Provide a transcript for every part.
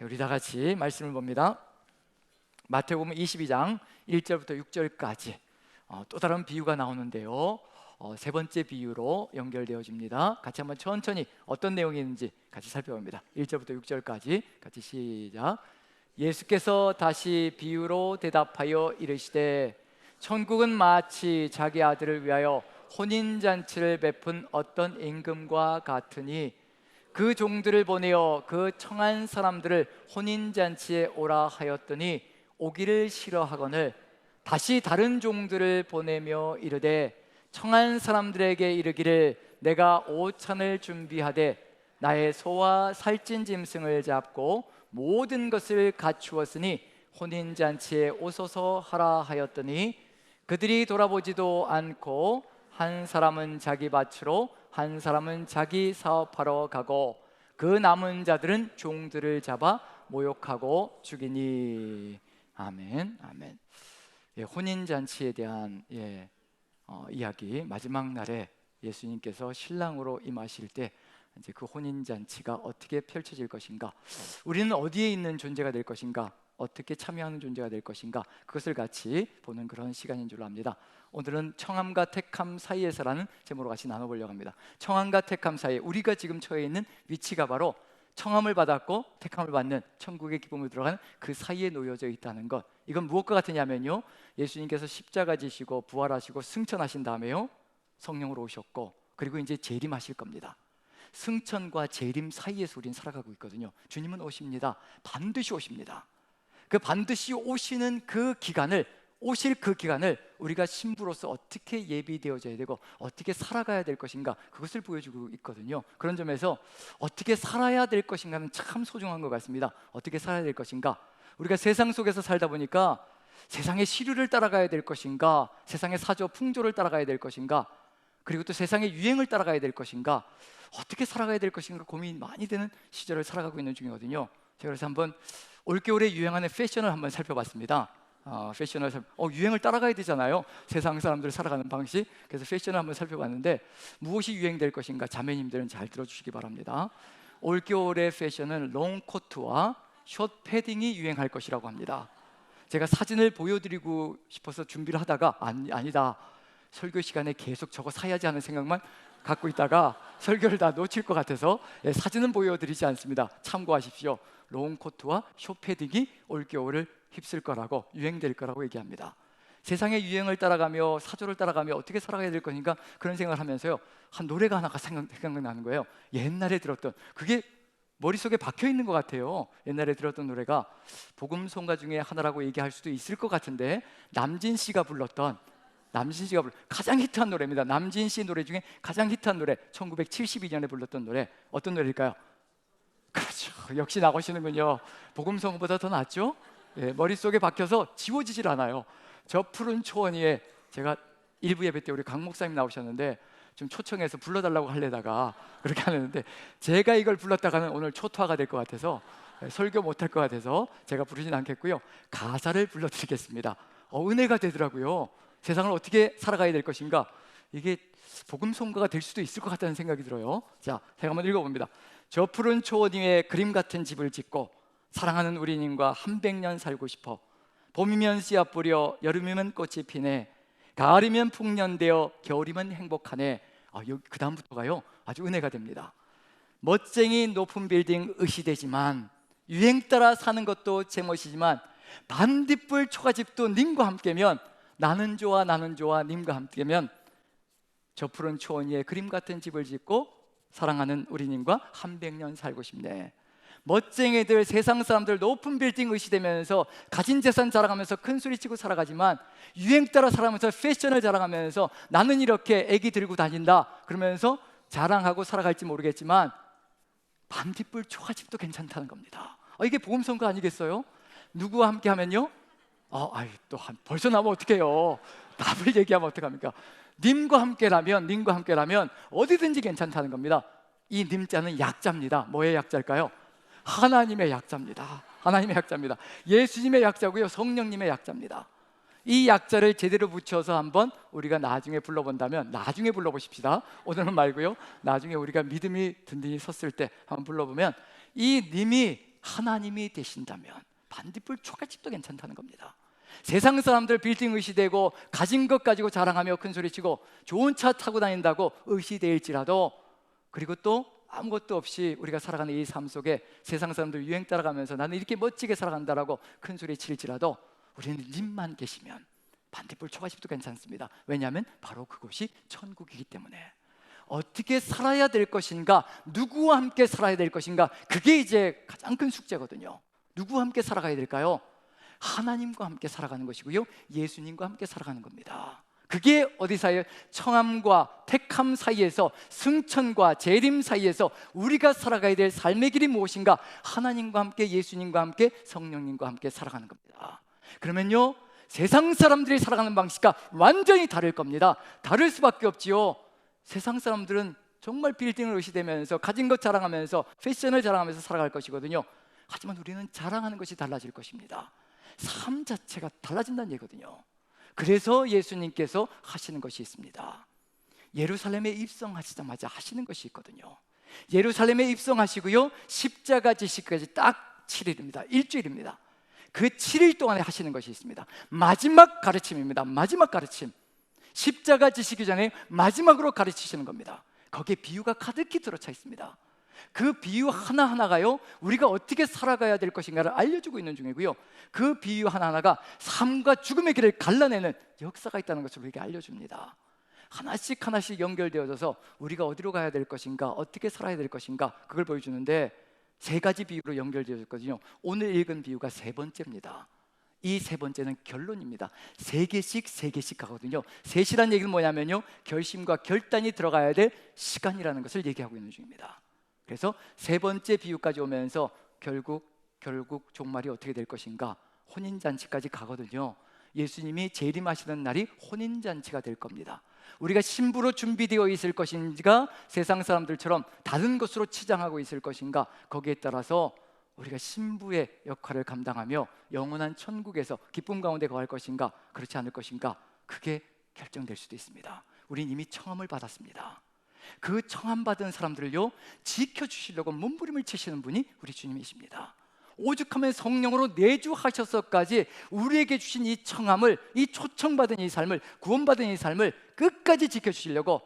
우리 다 같이 말씀을 봅니다. 마태복음 22장 1절부터 6절까지 또 다른 비유가 나오는데요. 세 번째 비유로 연결되어집니다. 같이 한번 천천히 어떤 내용이 있는지 같이 살펴봅니다. 1절부터 6절까지 같이 시작. 예수께서 다시 비유로 대답하여 이르시되 천국은 마치 자기 아들을 위하여 혼인잔치를 베푼 어떤 임금과 같으니 그 종들을 보내어 그 청한 사람들을 혼인잔치에 오라 하였더니 오기를 싫어하거늘 다시 다른 종들을 보내며 이르되 청한 사람들에게 이르기를 내가 오찬을 준비하되 나의 소와 살찐 짐승을 잡고 모든 것을 갖추었으니 혼인잔치에 오소서 하라 하였더니 그들이 돌아보지도 않고 한 사람은 자기 밭으로 한 사람은 자기 사업하러 가고 그 남은 자들은 종들을 잡아 모욕하고 죽이니. 아멘, 아멘. 혼인잔치에 대한 이야기, 마지막 날에 예수님께서 신랑으로 임하실 때 이제 그 혼인잔치가 어떻게 펼쳐질 것인가, 우리는 어디에 있는 존재가 될 것인가, 어떻게 참여하는 존재가 될 것인가, 그것을 같이 보는 그런 시간인 줄로 압니다. 오늘은 청함과 택함 사이에서라는 제목으로 같이 나눠보려고 합니다. 청함과 택함 사이에 우리가 지금 처해 있는 위치가 바로 청함을 받았고 택함을 받는 천국의 기쁨을 들어가는 그 사이에 놓여져 있다는 것. 이건 무엇과 같으냐면요, 예수님께서 십자가 지시고 부활하시고 승천하신 다음에요, 성령으로 오셨고 그리고 이제 재림하실 겁니다. 승천과 재림 사이에서 우리는 살아가고 있거든요. 주님은 오십니다. 반드시 오십니다. 그 반드시 오시는 그 기간을, 오실 그 기간을 우리가 신부로서 어떻게 예비되어져야 되고 어떻게 살아가야 될 것인가, 그것을 보여주고 있거든요. 그런 점에서 어떻게 살아야 될 것인가는 참 소중한 것 같습니다. 어떻게 살아야 될 것인가, 우리가 세상 속에서 살다 보니까 세상의 시류를 따라가야 될 것인가, 세상의 사조 풍조를 따라가야 될 것인가, 그리고 또 세상의 유행을 따라가야 될 것인가, 어떻게 살아가야 될 것인가 고민이 많이 되는 시절을 살아가고 있는 중이거든요. 제가 그래서 한번 올겨울에 유행하는 패션을 한번 살펴봤습니다. 유행을 따라가야 되잖아요, 세상 사람들 살아가는 방식. 그래서 패션을 한번 살펴봤는데 무엇이 유행될 것인가, 자매님들은 잘 들어주시기 바랍니다. 올겨울의 패션은 롱코트와 숏 패딩이 유행할 것이라고 합니다. 제가 사진을 보여드리고 싶어서 준비를 하다가 아니다, 설교 시간에 계속 저거 사야지 하는 생각만 갖고 있다가 설교를 다 놓칠 것 같아서 사진은 보여드리지 않습니다. 참고하십시오. 롱코트와 숏패딩이 올겨울을 휩쓸 거라고, 유행될 거라고 얘기합니다. 세상의 유행을 따라가며 사조를 따라가며 어떻게 살아가야 될 거니까 그런 생각을 하면서요, 한 노래가 하나가 생각나는 거예요. 옛날에 들었던, 그게 머릿속에 박혀 있는 것 같아요. 옛날에 들었던 노래가 복음송가 중에 하나라고 얘기할 수도 있을 것 같은데, 남진 씨가 불렀던 가장 히트한 노래입니다. 남진 씨 노래 중에 가장 히트한 노래, 1972년에 불렀던 노래, 어떤 노래일까요? 그렇죠, 역시 나오시는군요. 복음송보다 더 낫죠? 머릿속에 박혀서 지워지질 않아요. 저 푸른 초원 위에, 제가 일부 예배 때 우리 강 목사님 나오셨는데 좀 초청해서 불러달라고 하려다가 그렇게 하는데, 제가 이걸 불렀다가는 오늘 초토화가 될 것 같아서 설교 못할 것 같아서 제가 부르진 않겠고요, 가사를 불러드리겠습니다. 은혜가 되더라고요. 세상을 어떻게 살아가야 될 것인가, 이게 복음송가가 될 수도 있을 것 같다는 생각이 들어요. 자, 제가 한번 읽어봅니다. 저 푸른 초원 위에 그림 같은 집을 짓고 사랑하는 우리님과 한 100년 살고 싶어. 봄이면 씨앗 뿌려 여름이면 꽃이 피네. 가을이면 풍년되어 겨울이면 행복하네. 그 다음부터가요 아주 은혜가 됩니다. 멋쟁이 높은 빌딩 의시되지만, 유행 따라 사는 것도 제멋이지만, 반딧불 초가집도 님과 함께면, 나는 좋아 님과 함께면 저 푸른 초원 위에 그림 같은 집을 짓고 사랑하는 우리님과 한 100년 살고 싶네. 멋쟁이들, 세상 사람들 높은 빌딩 의시되면서 가진 재산 자랑하면서 큰 소리치고 살아가지만, 유행 따라 살아가면서 패션을 자랑하면서 나는 이렇게 애기 들고 다닌다 그러면서 자랑하고 살아갈지 모르겠지만, 반딧불 초가집도 괜찮다는 겁니다. 이게 복음성가 아니겠어요? 누구와 함께 하면요? 벌써 나면 어떡해요? 답을 얘기하면 어떡합니까? 님과 함께라면 어디든지 괜찮다는 겁니다. 이 님자는 약자입니다. 뭐의 약자일까요? 하나님의 약자입니다. 하나님의 약자입니다. 예수님의 약자고요, 성령님의 약자입니다. 이 약자를 제대로 붙여서 한번 우리가 나중에 불러본다면, 나중에 불러보십시다. 오늘은 말고요, 나중에 우리가 믿음이 든든히 섰을 때 한번 불러보면, 이 님이 하나님이 되신다면 반딧불 초가집도 괜찮다는 겁니다. 세상 사람들 빌딩 의시되고 가진 것 가지고 자랑하며 큰소리치고 좋은 차 타고 다닌다고 의시될지라도, 그리고 또 아무것도 없이 우리가 살아가는 이 삶 속에 세상 사람들 유행 따라가면서 나는 이렇게 멋지게 살아간다라고 큰소리 칠지라도 우리는 님만 계시면 반딧불 초가집도 괜찮습니다. 왜냐하면 바로 그곳이 천국이기 때문에. 어떻게 살아야 될 것인가, 누구와 함께 살아야 될 것인가, 그게 이제 가장 큰 숙제거든요. 누구와 함께 살아가야 될까요? 하나님과 함께 살아가는 것이고요, 예수님과 함께 살아가는 겁니다. 그게 어디 사이에? 청함과 택함 사이에서, 승천과 재림 사이에서 우리가 살아가야 될 삶의 길이 무엇인가? 하나님과 함께, 예수님과 함께, 성령님과 함께 살아가는 겁니다. 그러면요, 세상 사람들이 살아가는 방식과 완전히 다를 겁니다. 다를 수밖에 없지요. 세상 사람들은 정말 빌딩을 의시되면서 가진 것 자랑하면서 패션을 자랑하면서 살아갈 것이거든요. 하지만 우리는 자랑하는 것이 달라질 것입니다. 삶 자체가 달라진다는 얘기거든요. 그래서 예수님께서 하시는 것이 있습니다. 예루살렘에 입성하시자마자 하시는 것이 있거든요. 예루살렘에 입성하시고요, 십자가 지시기까지 딱 7일입니다. 일주일입니다. 그 7일 동안에 하시는 것이 있습니다. 마지막 가르침입니다. 마지막 가르침. 십자가 지시기 전에 마지막으로 가르치시는 겁니다. 거기에 비유가 가득히 들어차 있습니다. 그 비유 하나하나가요, 우리가 어떻게 살아가야 될 것인가를 알려주고 있는 중이고요, 그 비유 하나하나가 삶과 죽음의 길을 갈라내는 역사가 있다는 것을 우리에게 알려줍니다. 하나씩 하나씩 연결되어져서 우리가 어디로 가야 될 것인가, 어떻게 살아야 될 것인가, 그걸 보여주는데 세 가지 비유로 연결되어졌거든요. 오늘 읽은 비유가 세 번째입니다. 이 세 번째는 결론입니다. 세 개씩 가거든요. 셋이란 얘기는 뭐냐면요, 결심과 결단이 들어가야 될 시간이라는 것을 얘기하고 있는 중입니다. 그래서 세 번째 비유까지 오면서 결국 종말이 어떻게 될 것인가, 혼인잔치까지 가거든요. 예수님이 재림하시는 날이 혼인잔치가 될 겁니다. 우리가 신부로 준비되어 있을 것인가, 세상 사람들처럼 다른 것으로 치장하고 있을 것인가, 거기에 따라서 우리가 신부의 역할을 감당하며 영원한 천국에서 기쁨 가운데 거할 것인가, 그렇지 않을 것인가, 그게 결정될 수도 있습니다. 우린 이미 청함을 받았습니다. 그 청함받은 사람들을요, 지켜주시려고 몸부림을 치시는 분이 우리 주님이십니다. 오죽하면 성령으로 내주하셔서까지 우리에게 주신 이 청함을, 이 초청받은 이 삶을, 구원받은 이 삶을 끝까지 지켜주시려고,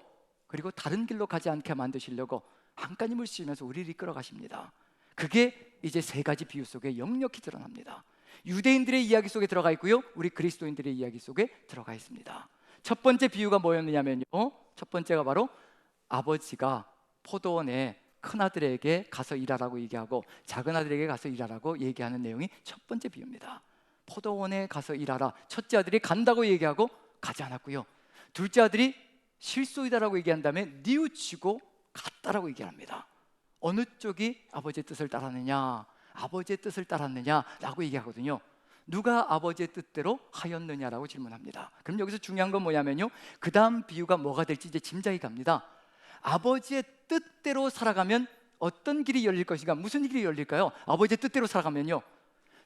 그리고 다른 길로 가지 않게 만드시려고 한가님을 쓰시면서 우리를 이끌어 가십니다. 그게 이제 세 가지 비유 속에 역력히 드러납니다. 유대인들의 이야기 속에 들어가 있고요, 우리 그리스도인들의 이야기 속에 들어가 있습니다. 첫 번째 비유가 뭐였느냐면요, 첫 번째가 바로 아버지가 포도원에 큰아들에게 가서 일하라고 얘기하고 작은 아들에게 가서 일하라고 얘기하는 내용이 첫 번째 비유입니다. 포도원에 가서 일하라. 첫째 아들이 간다고 얘기하고 가지 않았고요, 둘째 아들이 실소이다라고 얘기한 다음에 뉘우치고 갔다라고 얘기합니다. 어느 쪽이 아버지의 뜻을 따랐느냐, 아버지의 뜻을 따랐느냐라고 얘기하거든요. 누가 아버지의 뜻대로 하였느냐라고 질문합니다. 그럼 여기서 중요한 건 뭐냐면요, 그 다음 비유가 뭐가 될지 이제 짐작이 갑니다. 아버지의 뜻대로 살아가면 어떤 길이 열릴 것인가, 무슨 길이 열릴까요? 아버지의 뜻대로 살아가면요,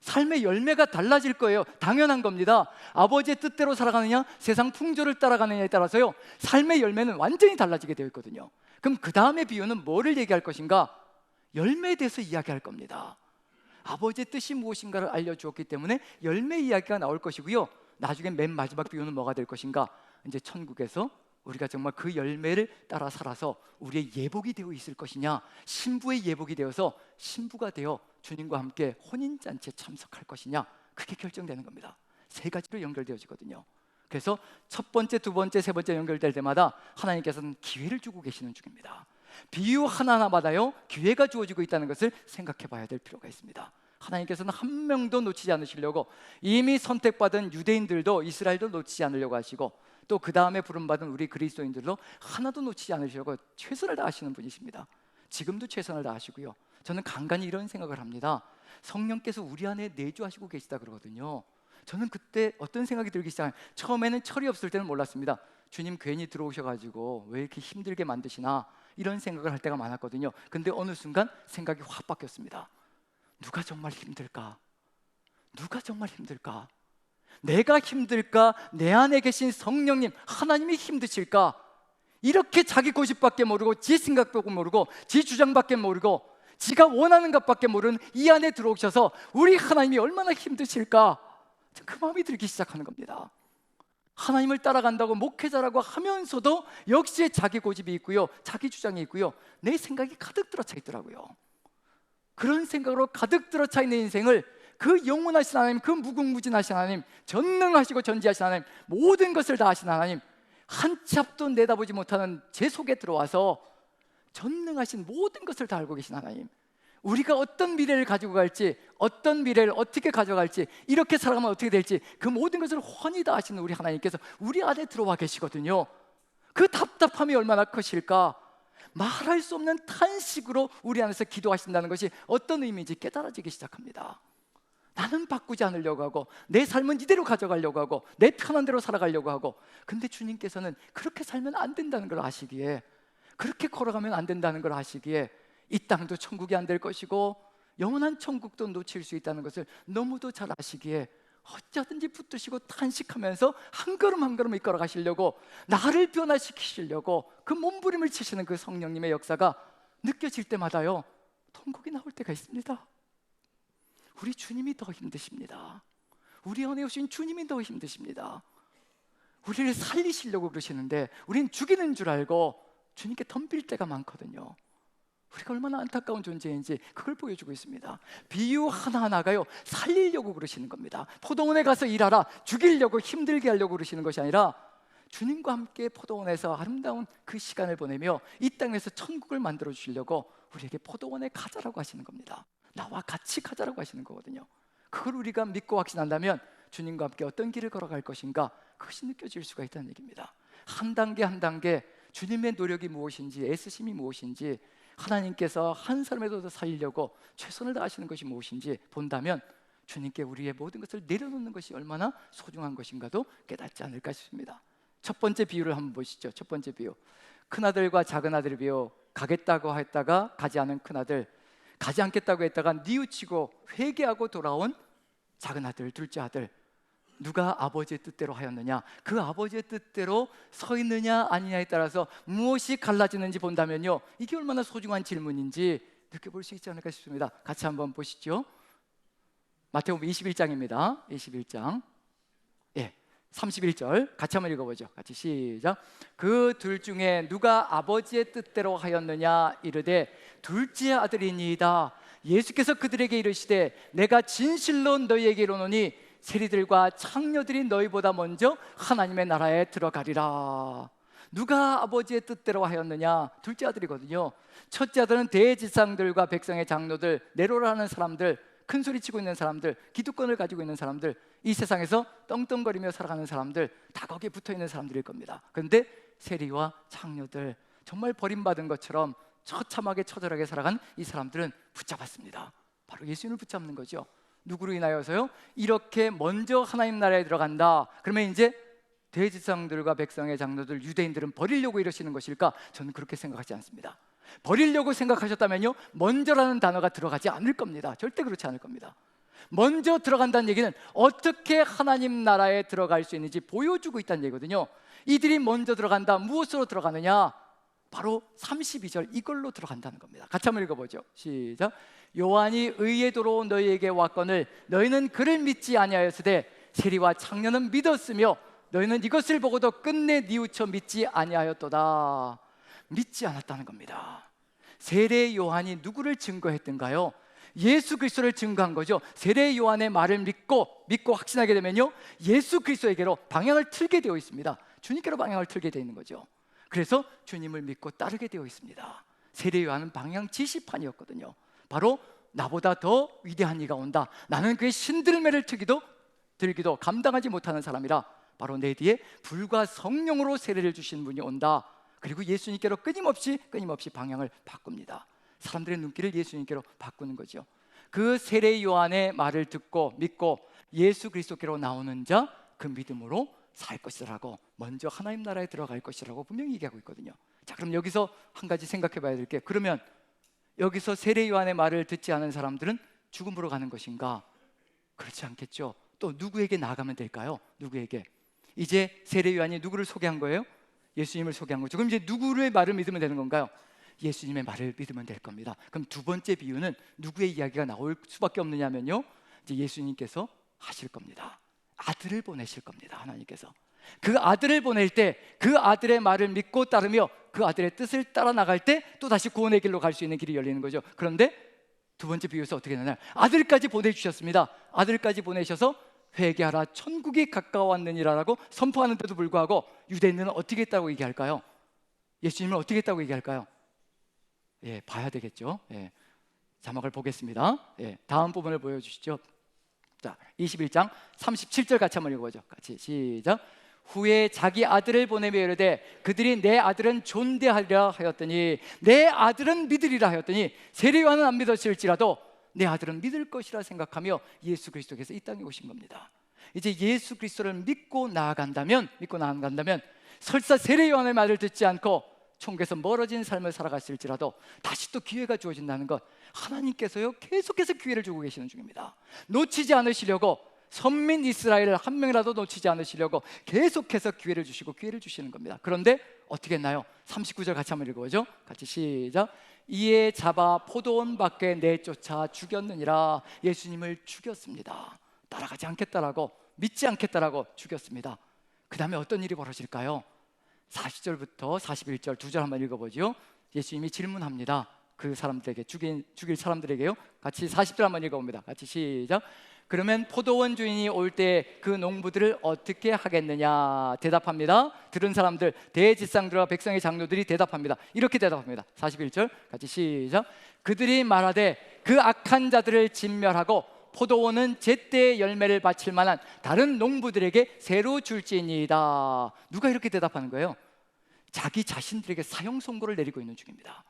삶의 열매가 달라질 거예요. 당연한 겁니다. 아버지의 뜻대로 살아가느냐, 세상 풍조를 따라가느냐에 따라서요, 삶의 열매는 완전히 달라지게 되어 있거든요. 그럼 그 다음의 비유는 뭐를 얘기할 것인가? 열매에 대해서 이야기할 겁니다. 아버지의 뜻이 무엇인가를 알려주었기 때문에 열매 이야기가 나올 것이고요, 나중에 맨 마지막 비유는 뭐가 될 것인가? 이제 천국에서 우리가 정말 그 열매를 따라 살아서 우리의 예복이 되어 있을 것이냐, 신부의 예복이 되어서 신부가 되어 주님과 함께 혼인잔치에 참석할 것이냐, 그게 결정되는 겁니다. 세 가지로 연결되어지거든요. 그래서 첫 번째, 두 번째, 세 번째 연결될 때마다 하나님께서는 기회를 주고 계시는 중입니다. 비유 하나하나마다요, 기회가 주어지고 있다는 것을 생각해 봐야 될 필요가 있습니다. 하나님께서는 한 명도 놓치지 않으시려고, 이미 선택받은 유대인들도, 이스라엘도 놓치지 않으려고 하시고, 또 그 다음에 부름받은 우리 그리스도인들도 하나도 놓치지 않으시려고 최선을 다하시는 분이십니다. 지금도 최선을 다하시고요, 저는 간간히 이런 생각을 합니다. 성령께서 우리 안에 내주하시고 계시다 그러거든요. 저는 그때 어떤 생각이 들기 시작해요. 처음에는 철이 없을 때는 몰랐습니다. 주님 괜히 들어오셔가지고 왜 이렇게 힘들게 만드시나, 이런 생각을 할 때가 많았거든요. 근데 어느 순간 생각이 확 바뀌었습니다. 누가 정말 힘들까? 누가 정말 힘들까? 내가 힘들까? 내 안에 계신 성령님 하나님이 힘드실까? 이렇게 자기 고집밖에 모르고 지 생각밖에 모르고 지 주장밖에 모르고 지가 원하는 것밖에 모르는 이 안에 들어오셔서 우리 하나님이 얼마나 힘드실까, 그 마음이 들기 시작하는 겁니다. 하나님을 따라간다고 목회자라고 하면서도 역시 자기 고집이 있고요, 자기 주장이 있고요, 내 생각이 가득 들어차 있더라고요. 그런 생각으로 가득 들어차 있는 인생을 그 영원하신 하나님, 그 무궁무진하신 하나님, 전능하시고 전지하신 하나님, 모든 것을 다 하신 하나님, 한 치 앞도 내다보지 못하는 제 속에 들어와서 전능하신 모든 것을 다 알고 계신 하나님, 우리가 어떤 미래를 가지고 갈지, 어떤 미래를 어떻게 가져갈지, 이렇게 살아가면 어떻게 될지, 그 모든 것을 훤히 다 아시는 우리 하나님께서 우리 안에 들어와 계시거든요. 그 답답함이 얼마나 크실까. 말할 수 없는 탄식으로 우리 안에서 기도하신다는 것이 어떤 의미인지 깨달아지기 시작합니다. 나는 바꾸지 않으려고 하고, 내 삶은 이대로 가져가려고 하고, 내 편한 대로 살아가려고 하고, 근데 주님께서는 그렇게 살면 안 된다는 걸 아시기에, 그렇게 걸어가면 안 된다는 걸 아시기에, 이 땅도 천국이 안 될 것이고 영원한 천국도 놓칠 수 있다는 것을 너무도 잘 아시기에 어쩌든지 붙드시고 탄식하면서 한 걸음 한 걸음 이끌어 가시려고, 나를 변화시키시려고 그 몸부림을 치시는 그 성령님의 역사가 느껴질 때마다요, 통곡이 나올 때가 있습니다. 우리 주님이 더 힘드십니다. 우리 안에 오신 주님이 더 힘드십니다. 우리를 살리시려고 그러시는데 우린 죽이는 줄 알고 주님께 덤빌 때가 많거든요. 우리가 얼마나 안타까운 존재인지 그걸 보여주고 있습니다. 비유 하나하나가요, 살리려고 그러시는 겁니다. 포도원에 가서 일하라, 죽이려고 힘들게 하려고 그러시는 것이 아니라 주님과 함께 포도원에서 아름다운 그 시간을 보내며 이 땅에서 천국을 만들어 주시려고 우리에게 포도원에 가자라고 하시는 겁니다. 나와 같이 가자라고 하시는 거거든요. 그걸 우리가 믿고 확신한다면 주님과 함께 어떤 길을 걸어갈 것인가, 그것이 느껴질 수가 있다는 얘기입니다. 한 단계 한 단계 주님의 노력이 무엇인지, 애쓰심이 무엇인지, 하나님께서 한 사람이라도 살리려고 최선을 다하시는 것이 무엇인지 본다면 주님께 우리의 모든 것을 내려놓는 것이 얼마나 소중한 것인가도 깨닫지 않을까 싶습니다. 첫 번째 비유를 한번 보시죠. 첫 번째 비유, 큰아들과 작은아들 비유. 가겠다고 했다가 가지 않은 큰아들, 가지 않겠다고 했다가 뉘우치고 회개하고 돌아온 작은아들, 둘째 아들. 누가 아버지의 뜻대로 하였느냐, 그 아버지의 뜻대로 서 있느냐 아니냐에 따라서 무엇이 갈라지는지 본다면요, 이게 얼마나 소중한 질문인지 느껴볼 수 있지 않을까 싶습니다. 같이 한번 보시죠. 마태복음 21장입니다 21장 31절 같이 한번 읽어보죠. 같이 시작. 그 둘 중에 누가 아버지의 뜻대로 하였느냐 이르되 둘째 아들이니이다. 예수께서 그들에게 이르시되 내가 진실로 너희에게 이르노니 세리들과 창녀들이 너희보다 먼저 하나님의 나라에 들어가리라. 누가 아버지의 뜻대로 하였느냐, 둘째 아들이거든요. 첫째 아들은 대지상들과 백성의 장로들, 네로라 하는 사람들, 큰 소리 치고 있는 사람들, 기득권을 가지고 있는 사람들, 이 세상에서 떵떵거리며 살아가는 사람들, 다 거기에 붙어있는 사람들일 겁니다. 그런데 세리와 창녀들, 정말 버림받은 것처럼 처참하게 처절하게 살아간 이 사람들은 붙잡았습니다. 바로 예수님을 붙잡는 거죠. 누구로 인하여서요? 이렇게 먼저 하나님 나라에 들어간다. 그러면 이제 대지상들과 백성의 장로들, 유대인들은 버리려고 이러시는 것일까? 저는 그렇게 생각하지 않습니다. 버리려고 생각하셨다면요, 먼저라는 단어가 들어가지 않을 겁니다. 절대 그렇지 않을 겁니다. 먼저 들어간다는 얘기는 어떻게 하나님 나라에 들어갈 수 있는지 보여주고 있다는 얘기거든요. 이들이 먼저 들어간다. 무엇으로 들어가느냐? 바로 32절 이걸로 들어간다는 겁니다. 같이 한번 읽어보죠. 시작. 요한이 의의 도로 너희에게 왔거늘 너희는 그를 믿지 아니하였으되 세리와 창녀는 믿었으며 너희는 이것을 보고도 끝내 뉘우쳐 믿지 아니하였도다. 믿지 않았다는 겁니다. 세례 요한이 누구를 증거했던가요? 예수 그리스도를 증거한 거죠. 세례 요한의 말을 믿고 확신하게 되면요, 예수 그리스도에게로 방향을 틀게 되어 있습니다. 주님께로 방향을 틀게 되어 있는 거죠. 그래서 주님을 믿고 따르게 되어 있습니다. 세례 요한은 방향 지시판이었거든요. 바로 나보다 더 위대한 이가 온다. 나는 그의 신들매를 들기도 감당하지 못하는 사람이라. 바로 내 뒤에 불과 성령으로 세례를 주신 분이 온다. 그리고 예수님께로 끊임없이 방향을 바꿉니다. 사람들의 눈길을 예수님께로 바꾸는 거죠. 그 세례 요한의 말을 듣고 믿고 예수 그리스도께로 나오는 자, 그 믿음으로 살 것이라고, 먼저 하나님 나라에 들어갈 것이라고 분명히 얘기하고 있거든요. 자, 그럼 여기서 한 가지 생각해 봐야 될 게, 그러면 여기서 세례 요한의 말을 듣지 않은 사람들은 죽음으로 가는 것인가? 그렇지 않겠죠. 또 누구에게 나아가면 될까요? 누구에게? 이제 세례 요한이 누구를 소개한 거예요? 예수님을 소개한 거죠. 그럼 이제 누구의 말을 믿으면 되는 건가요? 예수님의 말을 믿으면 될 겁니다. 그럼 두 번째 비유는 누구의 이야기가 나올 수밖에 없느냐면요, 이제 예수님께서 하실 겁니다. 아들을 보내실 겁니다. 하나님께서 그 아들을 보낼 때 그 아들의 말을 믿고 따르며 그 아들의 뜻을 따라 나갈 때 또 다시 구원의 길로 갈 수 있는 길이 열리는 거죠. 그런데 두 번째 비유에서 어떻게 되나요? 아들까지 보내주셨습니다. 아들까지 보내셔서 회개하라 천국이 가까웠느니라라고 선포하는데도 불구하고 유대인들은 어떻게 했다고 얘기할까요? 예수님을 어떻게 했다고 얘기할까요? 예, 봐야 되겠죠. 예, 자막을 보겠습니다. 예, 다음 부분을 보여주시죠. 자, 21장 37절 같이 한번 읽어보죠. 같이 시작. 후에 자기 아들을 보내며 이르되 그들이 내 아들은 존대하리라 하였더니 내 아들은 믿으리라 하였더니 세례요한은 안 믿었을지라도 내 아들은 믿을 것이라 생각하며 예수 그리스도께서 이 땅에 오신 겁니다. 이제 예수 그리스도를 믿고 나아간다면 설사 세례요한의 말을 듣지 않고 천국에서 멀어진 삶을 살아갔을지라도 다시 또 기회가 주어진다는 것, 하나님께서요 계속해서 기회를 주고 계시는 중입니다. 놓치지 않으시려고, 선민 이스라엘을 한 명이라도 놓치지 않으시려고 계속해서 기회를 주시고 기회를 주시는 겁니다. 그런데 어떻게 했나요? 39절 같이 한번 읽어보죠. 같이 시작. 이에 잡아 포도원 밖에 내쫓아 죽였느니라. 예수님을 죽였습니다. 따라가지 않겠다라고, 믿지 않겠다라고 죽였습니다. 그 다음에 어떤 일이 벌어질까요? 40절부터 41절 두 절 한번 읽어보죠. 예수님이 질문합니다. 그 사람들에게, 죽일 사람들에게요. 같이 40절 한번 읽어봅니다. 같이 시작. 그러면 포도원 주인이 올 때 그 농부들을 어떻게 하겠느냐? 대답합니다. 들은 사람들, 대제사장들과 백성의 장로들이 대답합니다. 이렇게 대답합니다. 41절 같이 시작. 그들이 말하되 그 악한 자들을 진멸하고 포도원은 제때의 열매를 바칠 만한 다른 농부들에게 새로 줄지니이다. 누가 이렇게 대답하는 거예요? 자기 자신들에게 사형 선고를 내리고 있는 중입니다.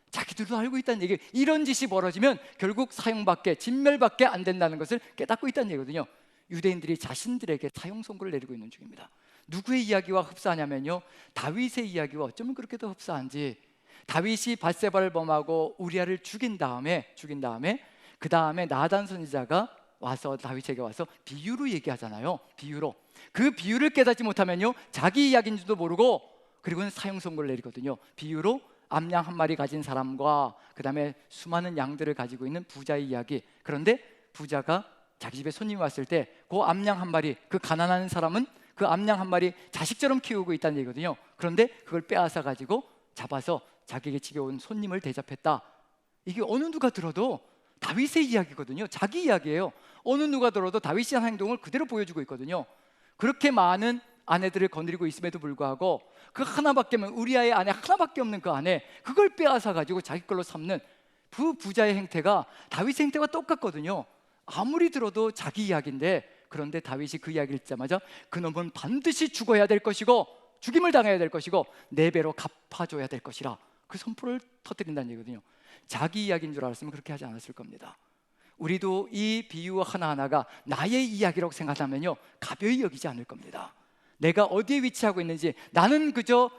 자기들도 알고 있다는 얘기. 이런 짓이 벌어지면 결국 사형밖에, 진멸밖에 안 된다는 것을 깨닫고 있다는 얘기거든요. 유대인들이 자신들에게 사형 선고를 내리고 있는 중입니다. 누구의 이야기와 흡사하냐면요, 다윗의 이야기와 어쩌면 그렇게 더 흡사한지, 다윗이 밧세바를 범하고 우리아를 죽인 다음에 그 다음에 나단 선지자가 와서 다윗에게 와서 비유로 얘기하잖아요. 비유로. 그 비유를 깨닫지 못하면요, 자기 이야기인 줄도 모르고 그리고는 사형 선고를 내리거든요. 비유로 암양 한 마리 가진 사람과 그 다음에 수많은 양들을 가지고 있는 부자의 이야기. 그런데 부자가 자기 집에 손님이 왔을 때 그 암양 한 마리, 그 가난한 사람은 그 암양 한 마리 자식처럼 키우고 있다는 얘기거든요. 그런데 그걸 빼앗아 가지고 잡아서 자기의 집에 온 손님을 대접했다. 이게 어느 누가 들어도 다윗의 이야기거든요. 자기 이야기예요. 어느 누가 들어도 다윗이 한 행동을 그대로 보여주고 있거든요. 그렇게 많은 아내들을 거느리고 있음에도 불구하고 그 하나밖에 없는, 우리아의 아내 하나밖에 없는 그 아내, 그걸 빼앗아 가지고 자기 걸로 삼는 그 부자의 행태가 다윗의 행태가 똑같거든요. 아무리 들어도 자기 이야기인데, 그런데 다윗이 그 이야기를 듣자마자 그놈은 반드시 죽어야 될 것이고 죽임을 당해야 될 것이고 네 배로 갚아줘야 될 것이라, 그 선포를 터뜨린다는 얘기거든요. 자기 이야기인 줄 알았으면 그렇게 하지 않았을 겁니다. 우리도 이 비유 하나하나가 나의 이야기라고 생각하면요, 가벼이 여기지 않을 겁니다. 내가 어디에 위치하고 있는지, 나는 그저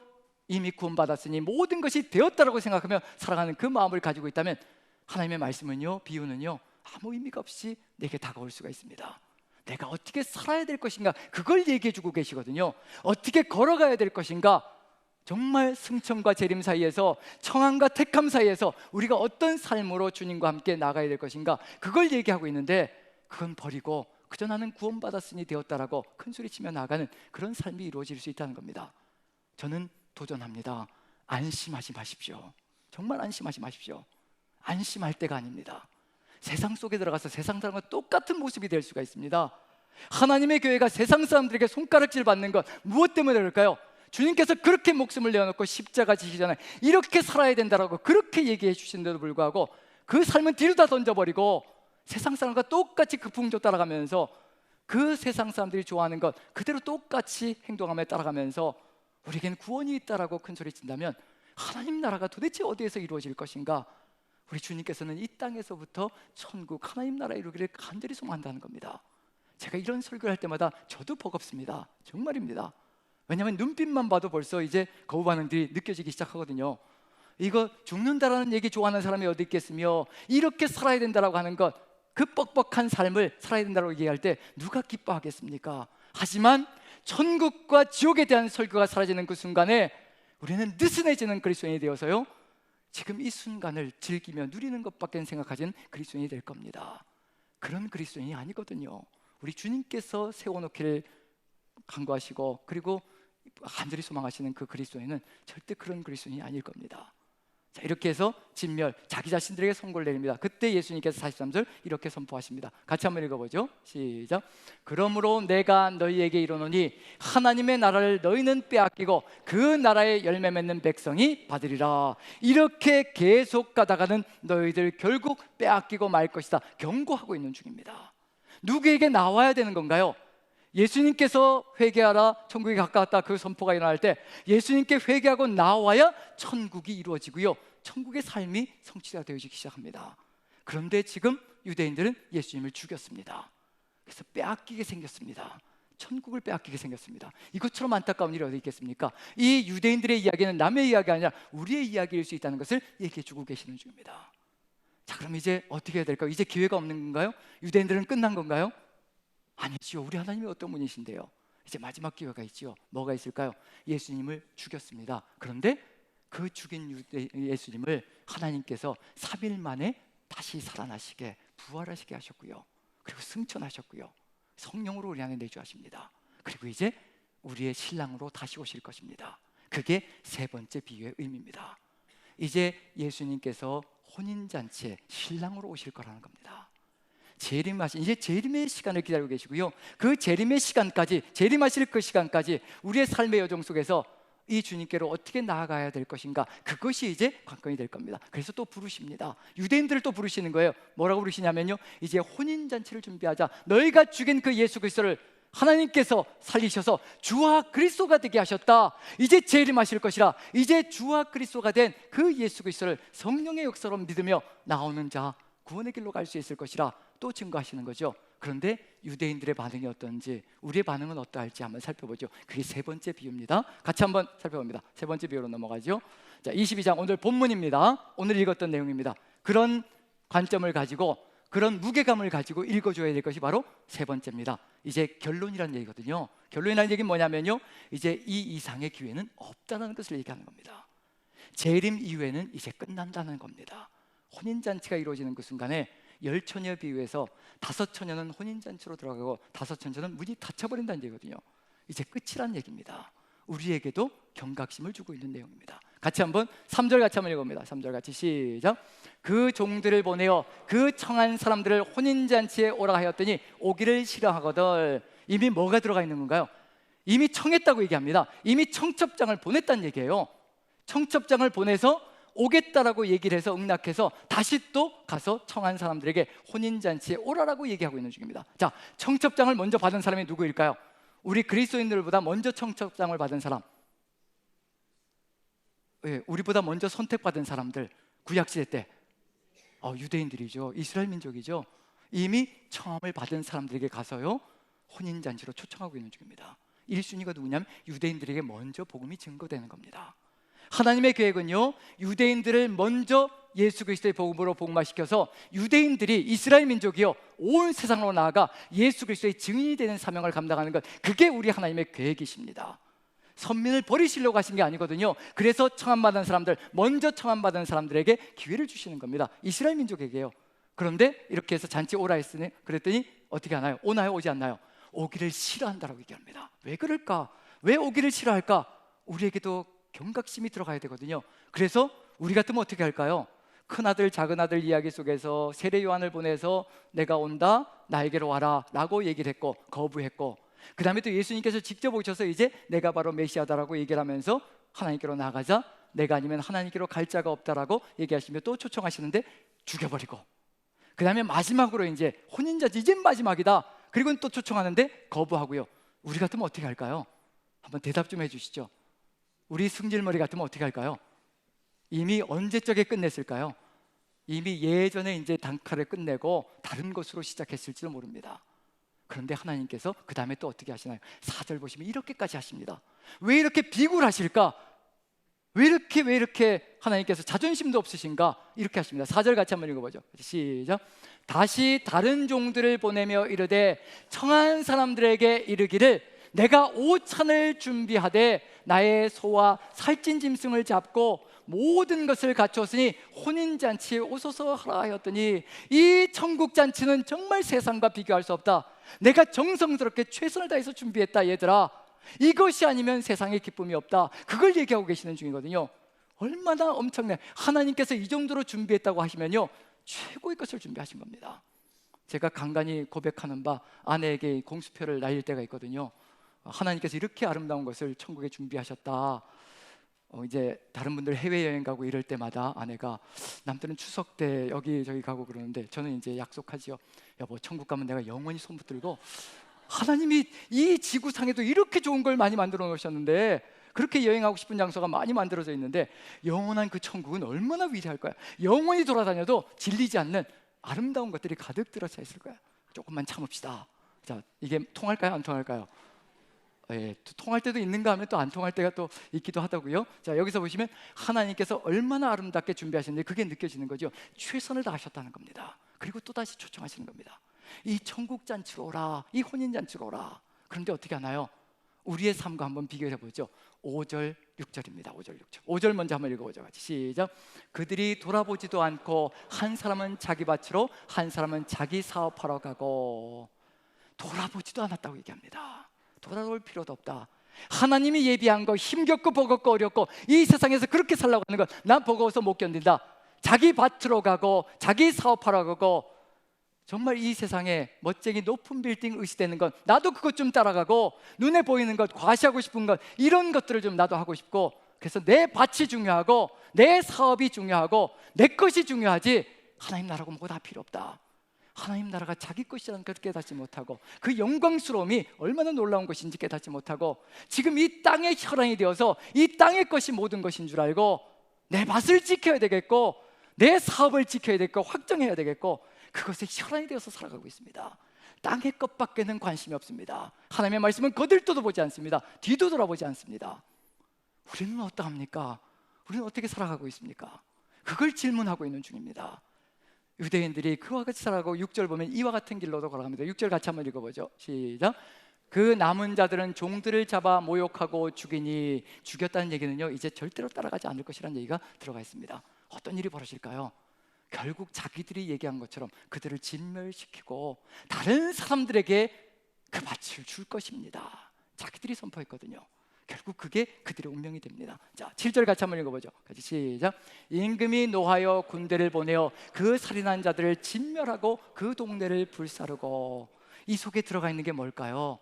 이미 구원받았으니 모든 것이 되었다라고 생각하며 살아가는 그 마음을 가지고 있다면 하나님의 말씀은요, 비유는요, 아무 의미가 없이 내게 다가올 수가 있습니다. 내가 어떻게 살아야 될 것인가, 그걸 얘기해 주고 계시거든요. 어떻게 걸어가야 될 것인가, 정말 승천과 재림 사이에서, 청함과 택함 사이에서 우리가 어떤 삶으로 주님과 함께 나가야 될 것인가, 그걸 얘기하고 있는데 그건 버리고 그저 나는 구원받았으니 되었다라고 큰소리치며 나가는 그런 삶이 이루어질 수 있다는 겁니다. 저는 도전합니다. 안심하지 마십시오. 정말 안심하지 마십시오. 안심할 때가 아닙니다. 세상 속에 들어가서 세상 사람과 똑같은 모습이 될 수가 있습니다. 하나님의 교회가 세상 사람들에게 손가락질 받는 것, 무엇 때문에 그럴까요? 주님께서 그렇게 목숨을 내어놓고 십자가 지시기 전에 이렇게 살아야 된다라고 그렇게 얘기해 주신데도 불구하고 그 삶은 뒤로 다 던져버리고 세상 사람과 똑같이 그 풍조 따라가면서 그 세상 사람들이 좋아하는 것 그대로 똑같이 행동하며 따라가면서 우리에게는 구원이 있다라고 큰소리 친다면 하나님 나라가 도대체 어디에서 이루어질 것인가? 우리 주님께서는 이 땅에서부터 천국 하나님 나라 이루기를 간절히 소망한다는 겁니다. 제가 이런 설교를 할 때마다 저도 버겁습니다. 정말입니다. 왜냐하면 눈빛만 봐도 벌써 이제 거부 반응들이 느껴지기 시작하거든요. 이거 죽는다라는 얘기 좋아하는 사람이 어디 있겠으며 이렇게 살아야 된다라고 하는 것, 그 뻑뻑한 삶을 살아야 된다고 얘기할 때 누가 기뻐하겠습니까? 하지만 천국과 지옥에 대한 설교가 사라지는 그 순간에 우리는 느슨해지는 그리스도인이 되어서요, 지금 이 순간을 즐기며 누리는 것밖에 생각하진 그리스도인이 될 겁니다. 그런 그리스도인이 아니거든요. 우리 주님께서 세워놓기를 간구하시고 그리고 간절히 소망하시는 그 그리스도인은 절대 그런 그리스도인이 아닐 겁니다. 자, 이렇게 해서 진멸, 자기 자신들에게 선고를 내립니다. 그때 예수님께서 43절 이렇게 선포하십니다. 같이 한번 읽어보죠. 시작. 그러므로 내가 너희에게 이르노니 하나님의 나라를 너희는 빼앗기고 그 나라의 열매 맺는 백성이 받으리라. 이렇게 계속 가다가는 너희들 결국 빼앗기고 말 것이다. 경고하고 있는 중입니다. 누구에게 나와야 되는 건가요? 예수님께서 회개하라 천국이 가까웠다 그 선포가 일어날 때 예수님께 회개하고 나와야 천국이 이루어지고요, 천국의 삶이 성취가 되어지기 시작합니다. 그런데 지금 유대인들은 예수님을 죽였습니다. 그래서 빼앗기게 생겼습니다. 천국을 빼앗기게 생겼습니다. 이것처럼 안타까운 일이 어디 있겠습니까? 이 유대인들의 이야기는 남의 이야기가 아니라 우리의 이야기일 수 있다는 것을 얘기해 주고 계시는 중입니다. 자, 그럼 이제 어떻게 해야 될까요? 이제 기회가 없는 건가요? 유대인들은 끝난 건가요? 아니지요. 우리 하나님이 어떤 분이신데요? 이제 마지막 기회가 있지요. 뭐가 있을까요? 예수님을 죽였습니다. 그런데 그 죽인 예수님을 하나님께서 3일 만에 다시 살아나시게 부활하시게 하셨고요, 그리고 승천하셨고요, 성령으로 우리 안에 내주하십니다. 그리고 이제 우리의 신랑으로 다시 오실 것입니다. 그게 세 번째 비유의 의미입니다. 이제 예수님께서 혼인잔치에 신랑으로 오실 거라는 겁니다. 재림하신, 이제 재림의 시간을 기다리고 계시고요, 그 재림의 시간까지, 재림하실 그 시간까지 우리의 삶의 여정 속에서 이 주님께로 어떻게 나아가야 될 것인가, 그것이 이제 관건이 될 겁니다. 그래서 또 부르십니다. 유대인들을 또 부르시는 거예요. 뭐라고 부르시냐면요, 이제 혼인잔치를 준비하자. 너희가 죽인 그 예수 그리스도를 하나님께서 살리셔서 주와 그리스도가 되게 하셨다. 이제 재림하실 것이라. 이제 주와 그리스도가 된 그 예수 그리스도를 성령의 역사로 믿으며 나오는 자 구원의 길로 갈 수 있을 것이라 또 증거하시는 거죠. 그런데 유대인들의 반응이 어떤지, 우리의 반응은 어떠할지 한번 살펴보죠. 그게 세 번째 비유입니다. 같이 한번 살펴봅니다. 세 번째 비유로 넘어가죠. 자, 22장 오늘 본문입니다. 오늘 읽었던 내용입니다. 그런 관점을 가지고, 그런 무게감을 가지고 읽어줘야 될 것이 바로 세 번째입니다. 이제 결론이라는 얘기거든요. 결론이라는 얘기는 뭐냐면요, 이제 이 이상의 기회는 없다는 것을 얘기하는 겁니다. 재림 이후에는 이제 끝난다는 겁니다. 혼인잔치가 이루어지는 그 순간에 10처녀 비유에서 5처녀는 혼인잔치로 들어가고 5처녀는 문이 닫혀버린다는 얘기거든요. 이제 끝이란 얘기입니다. 우리에게도 경각심을 주고 있는 내용입니다. 같이 한번 3절 같이 한번 읽어봅니다. 3절 같이 시작. 그 종들을 보내어 그 청한 사람들을 혼인잔치에 오라 하였더니 오기를 싫어하거들. 이미 뭐가 들어가 있는 건가요? 이미 청했다고 얘기합니다. 이미 청첩장을 보냈다는 얘기예요. 청첩장을 보내서 오겠다라고 얘기를 해서 응낙해서 다시 또 가서 청한 사람들에게 혼인잔치에 오라라고 얘기하고 있는 중입니다. 자, 청첩장을 먼저 받은 사람이 누구일까요? 우리 그리스도인들보다 먼저 청첩장을 받은 사람, 우리보다 먼저 선택받은 사람들, 구약시대 때 유대인들이죠. 이스라엘 민족이죠. 이미 청함을 받은 사람들에게 가서요, 혼인잔치로 초청하고 있는 중입니다. 1순위가 누구냐면 유대인들에게 먼저 복음이 증거되는 겁니다. 하나님의 계획은요, 유대인들을 먼저 예수 그리스도의 복음으로 복음화시켜서 유대인들이, 이스라엘 민족이요, 온 세상으로 나아가 예수 그리스도의 증인이 되는 사명을 감당하는 것, 그게 우리 하나님의 계획이십니다. 선민을 버리시려고 하신 게 아니거든요. 그래서 청함받은 사람들, 먼저 청함받은 사람들에게 기회를 주시는 겁니다. 이스라엘 민족에게요. 그런데 이렇게 해서 잔치 오라 했으니, 그랬더니 어떻게 하나요? 오나요? 오지 않나요? 오기를 싫어한다라고 얘기합니다. 왜 그럴까? 왜 오기를 싫어할까? 우리에게도 경각심이 들어가야 되거든요. 그래서 우리 같으면 어떻게 할까요? 큰아들 작은아들 이야기 속에서 세례 요한을 보내서 내가 온다, 나에게로 와라 라고 얘기를 했고 거부했고, 그 다음에 또 예수님께서 직접 오셔서 이제 내가 바로 메시아다라고 얘기를 하면서 하나님께로 나가자, 내가 아니면 하나님께로 갈 자가 없다라고 얘기하시며 또 초청하시는데 죽여버리고, 그 다음에 마지막으로 이제 혼인잔치, 이젠 마지막이다, 그리고 또 초청하는데 거부하고요. 우리 같으면 어떻게 할까요? 한번 대답 좀 해주시죠. 우리 승질머리 같으면 어떻게 할까요? 이미 언제적에 끝냈을까요? 이미 예전에 이제 단칼을 끝내고 다른 것으로 시작했을지도 모릅니다. 그런데 하나님께서 그 다음에 또 어떻게 하시나요? 4절 보시면 이렇게까지 하십니다. 왜 이렇게 비굴하실까? 왜 이렇게 하나님께서 자존심도 없으신가? 이렇게 하십니다. 4절 같이 한번 읽어보죠. 시작. 다시 다른 종들을 보내며 이르되 청한 사람들에게 이르기를 내가 오찬을 준비하되 나의 소와 살찐 짐승을 잡고 모든 것을 갖추었으니 혼인잔치에 오소서 하라 하였더니 이 천국잔치는 정말 세상과 비교할 수 없다. 내가 정성스럽게 최선을 다해서 준비했다 얘들아. 이것이 아니면 세상에 기쁨이 없다. 그걸 얘기하고 계시는 중이거든요. 얼마나 엄청나요. 하나님께서 이 정도로 준비했다고 하시면요, 최고의 것을 준비하신 겁니다. 제가 간간히 고백하는 바, 아내에게 공수표를 날릴 때가 있거든요. 하나님께서 이렇게 아름다운 것을 천국에 준비하셨다. 이제 다른 분들 해외여행 가고 이럴 때마다 아내가, 남들은 추석 때 여기저기 가고 그러는데 저는 이제 약속하지요. 여보, 천국 가면 내가 영원히 손 붙들고, 하나님이 이 지구상에도 이렇게 좋은 걸 많이 만들어 놓으셨는데, 그렇게 여행하고 싶은 장소가 많이 만들어져 있는데, 영원한 그 천국은 얼마나 위대할 거야. 영원히 돌아다녀도 질리지 않는 아름다운 것들이 가득 들어차 있을 거야. 조금만 참읍시다. 자, 이게 통할까요? 안 통할까요? 예, 통할 때도 있는가 하면 또 안 통할 때가 또 있기도 하다고요. 자, 여기서 보시면 하나님께서 얼마나 아름답게 준비하셨는지 그게 느껴지는 거죠. 최선을 다하셨다는 겁니다. 그리고 또다시 초청하시는 겁니다. 이 천국 잔치로 오라, 이 혼인 잔치로 오라. 그런데 어떻게 하나요? 우리의 삶과 한번 비교해 보죠. 5절 6절입니다. 5절 6절. 5절 먼저 한번 읽어보죠. 같이 시작. 그들이 돌아보지도 않고 한 사람은 자기 밭으로 한 사람은 자기 사업하러 가고. 돌아보지도 않았다고 얘기합니다. 돌아볼 필요도 없다. 하나님이 예비한 거 힘겹고 버겁고 어렵고 이 세상에서 그렇게 살라고 하는 것 난 버거워서 못 견딘다. 자기 밭으로 가고 자기 사업하러 가고, 정말 이 세상에 멋쟁이 높은 빌딩 의시되는 것 나도 그것 좀 따라가고, 눈에 보이는 것, 과시하고 싶은 것, 이런 것들을 좀 나도 하고 싶고, 그래서 내 밭이 중요하고 내 사업이 중요하고 내 것이 중요하지 하나님 나라고 뭐가 다 필요 없다. 하나님 나라가 자기 것이라는 것을 깨닫지 못하고 그 영광스러움이 얼마나 놀라운 것인지 깨닫지 못하고, 지금 이 땅의 혈안이 되어서 이 땅의 것이 모든 것인 줄 알고 내 밭을 지켜야 되겠고 내 사업을 지켜야 되겠고 확정해야 되겠고, 그것에 혈안이 되어서 살아가고 있습니다. 땅의 것밖에는 관심이 없습니다. 하나님의 말씀은 거들떠도 보지 않습니다. 뒤도 돌아보지 않습니다. 우리는 어떠합니까? 우리는 어떻게 살아가고 있습니까? 그걸 질문하고 있는 중입니다. 유대인들이 그와 같이 살아가고, 6절 보면 이와 같은 길로도 걸어갑니다. 6절 같이 한번 읽어보죠. 시작. 그 남은 자들은 종들을 잡아 모욕하고 죽이니. 죽였다는 얘기는요, 이제 절대로 따라가지 않을 것이라는 얘기가 들어가 있습니다. 어떤 일이 벌어질까요? 결국 자기들이 얘기한 것처럼 그들을 진멸시키고 다른 사람들에게 그 밭을 줄 것입니다. 자기들이 선포했거든요. 결국 그게 그들의 운명이 됩니다. 자, 7절 같이 한번 읽어보죠. 같이 시작. 임금이 노하여 군대를 보내어 그 살인한 자들을 진멸하고 그 동네를 불사르고. 이 속에 들어가 있는 게 뭘까요?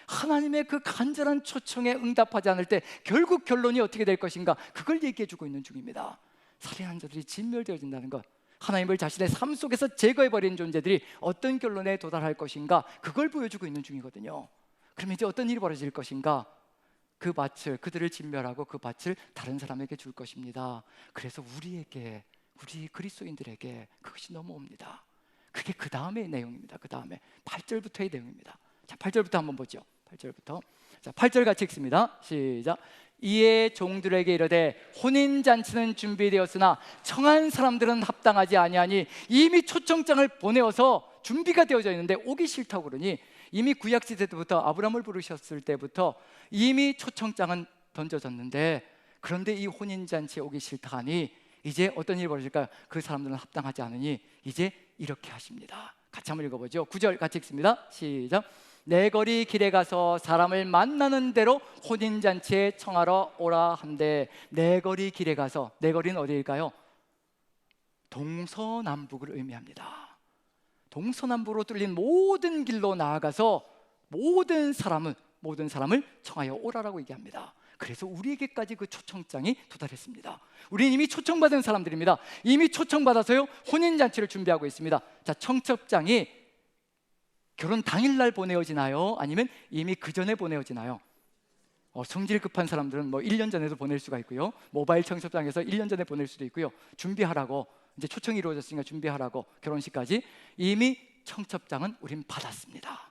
하나님의 그 간절한 초청에 응답하지 않을 때 결국 결론이 어떻게 될 것인가, 그걸 얘기해주고 있는 중입니다. 살인한 자들이 진멸되어진다는 것, 하나님을 자신의 삶 속에서 제거해버린 존재들이 어떤 결론에 도달할 것인가, 그걸 보여주고 있는 중이거든요. 그러면 이제 어떤 일이 벌어질 것인가? 그 밭을, 그들을 진멸하고 그 밭을 다른 사람에게 줄 것입니다. 그래서 우리에게, 우리 그리스도인들에게 그것이 넘어옵니다. 그게 그 다음의 내용입니다. 그 다음에 8절부터의 내용입니다. 자, 8절부터 한번 보죠. 8절부터. 자, 8절 같이 읽습니다. 시작. 이에 종들에게 이르되 혼인잔치는 준비되었으나 청한 사람들은 합당하지 아니하니. 이미 초청장을 보내어서 준비가 되어져 있는데 오기 싫다고 그러니, 이미 구약시대 때부터 아브라함을 부르셨을 때부터 이미 초청장은 던져졌는데, 그런데 이 혼인잔치에 오기 싫다 하니 이제 어떤 일이 벌어질까요? 그 사람들은 합당하지 않으니 이제 이렇게 하십니다. 같이 한번 읽어보죠. 9절 같이 읽습니다. 시작. 내 거리 길에 가서 사람을 만나는 대로 혼인잔치에 청하러 오라 한대. 내 거리 길에 가서, 내 거리는 어디일까요? 동서남북을 의미합니다. 동서남북으로 뚫린 모든 길로 나아가서 모든 사람을 청하여 오라라고 얘기합니다. 그래서 우리에게까지 그 초청장이 도달했습니다. 우리는 이미 초청받은 사람들입니다. 이미 초청받아서요 혼인잔치를 준비하고 있습니다. 자, 청첩장이 결혼 당일날 보내어지나요? 아니면 이미 그 전에 보내어지나요? 성질 급한 사람들은 뭐 1년 전에도 보낼 수가 있고요, 모바일 청첩장에서 1년 전에 보낼 수도 있고요. 준비하라고, 이제 초청이 이루어졌으니까 준비하라고, 결혼식까지 이미 청첩장은 우린 받았습니다.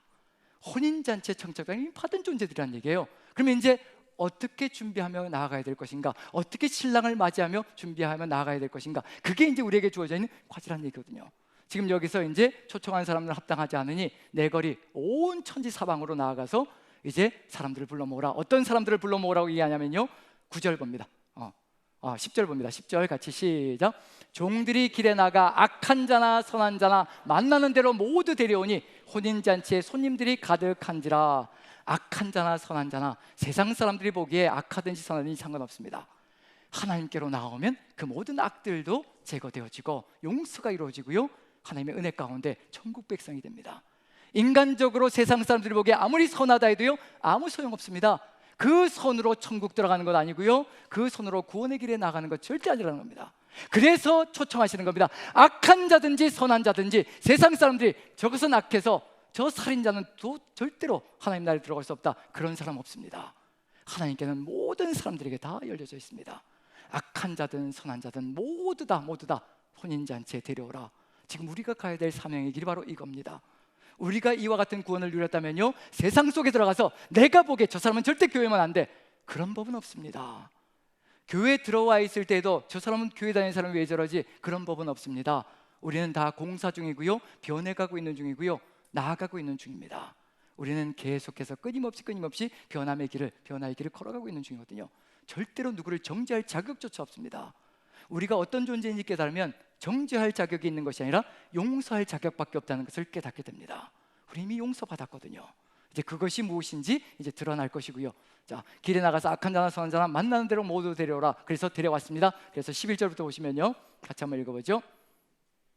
혼인잔치 청첩장이 이미 받은 존재들이란 얘기예요. 그러면 이제 어떻게 준비하며 나아가야 될 것인가, 어떻게 신랑을 맞이하며 준비하며 나아가야 될 것인가, 그게 이제 우리에게 주어져 있는 과제란 얘기거든요. 지금 여기서 이제 초청한 사람들은 합당하지 않으니 내 거리 온 천지 사방으로 나아가서 이제 사람들을 불러 모으라. 어떤 사람들을 불러 모으라고 얘기하냐면요, 9절 봅니다. 10절 봅니다. 10절 같이 시작. 종들이 길에 나가 악한 자나 선한 자나 만나는 대로 모두 데려오니 혼인잔치에 손님들이 가득한지라. 악한 자나 선한 자나, 세상 사람들이 보기에 악하든지 선하든지 상관없습니다. 하나님께로 나오면 그 모든 악들도 제거되어지고 용서가 이루어지고요, 하나님의 은혜 가운데 천국 백성이 됩니다. 인간적으로 세상 사람들이 보기에 아무리 선하다 해도요, 아무 소용없습니다. 그 손으로 천국 들어가는 것 아니고요, 그 손으로 구원의 길에 나가는 것 절대 아니라는 겁니다. 그래서 초청하시는 겁니다. 악한 자든지 선한 자든지, 세상 사람들이 저것은 악해서 저 살인자는 절대로 하나님 나라에 들어갈 수 없다, 그런 사람 없습니다. 하나님께는 모든 사람들에게 다 열려져 있습니다. 악한 자든 선한 자든 모두 다 혼인잔치에 데려오라. 지금 우리가 가야 될 사명의 길이 바로 이겁니다. 우리가 이와 같은 구원을 누렸다면요, 세상 속에 들어가서 내가 보기에 저 사람은 절대 교회만 안 돼, 그런 법은 없습니다. 교회에 들어와 있을 때도 저 사람은 교회 다니는 사람이 왜 저러지, 그런 법은 없습니다. 우리는 다 공사 중이고요, 변해가고 있는 중이고요, 나아가고 있는 중입니다. 우리는 계속해서 끊임없이 변화의 길을 걸어가고 있는 중이거든요. 절대로 누구를 정죄할 자격조차 없습니다. 우리가 어떤 존재인지 깨달으면 정죄할 자격이 있는 것이 아니라 용서할 자격밖에 없다는 것을 깨닫게 됩니다. 우리 이미 용서받았거든요. 이제 그것이 무엇인지 이제 드러날 것이고요. 자, 길에 나가서 악한 자나 선한 자나 만나는 대로 모두 데려오라. 그래서 데려왔습니다. 그래서 11절부터 보시면요, 같이 한번 읽어보죠.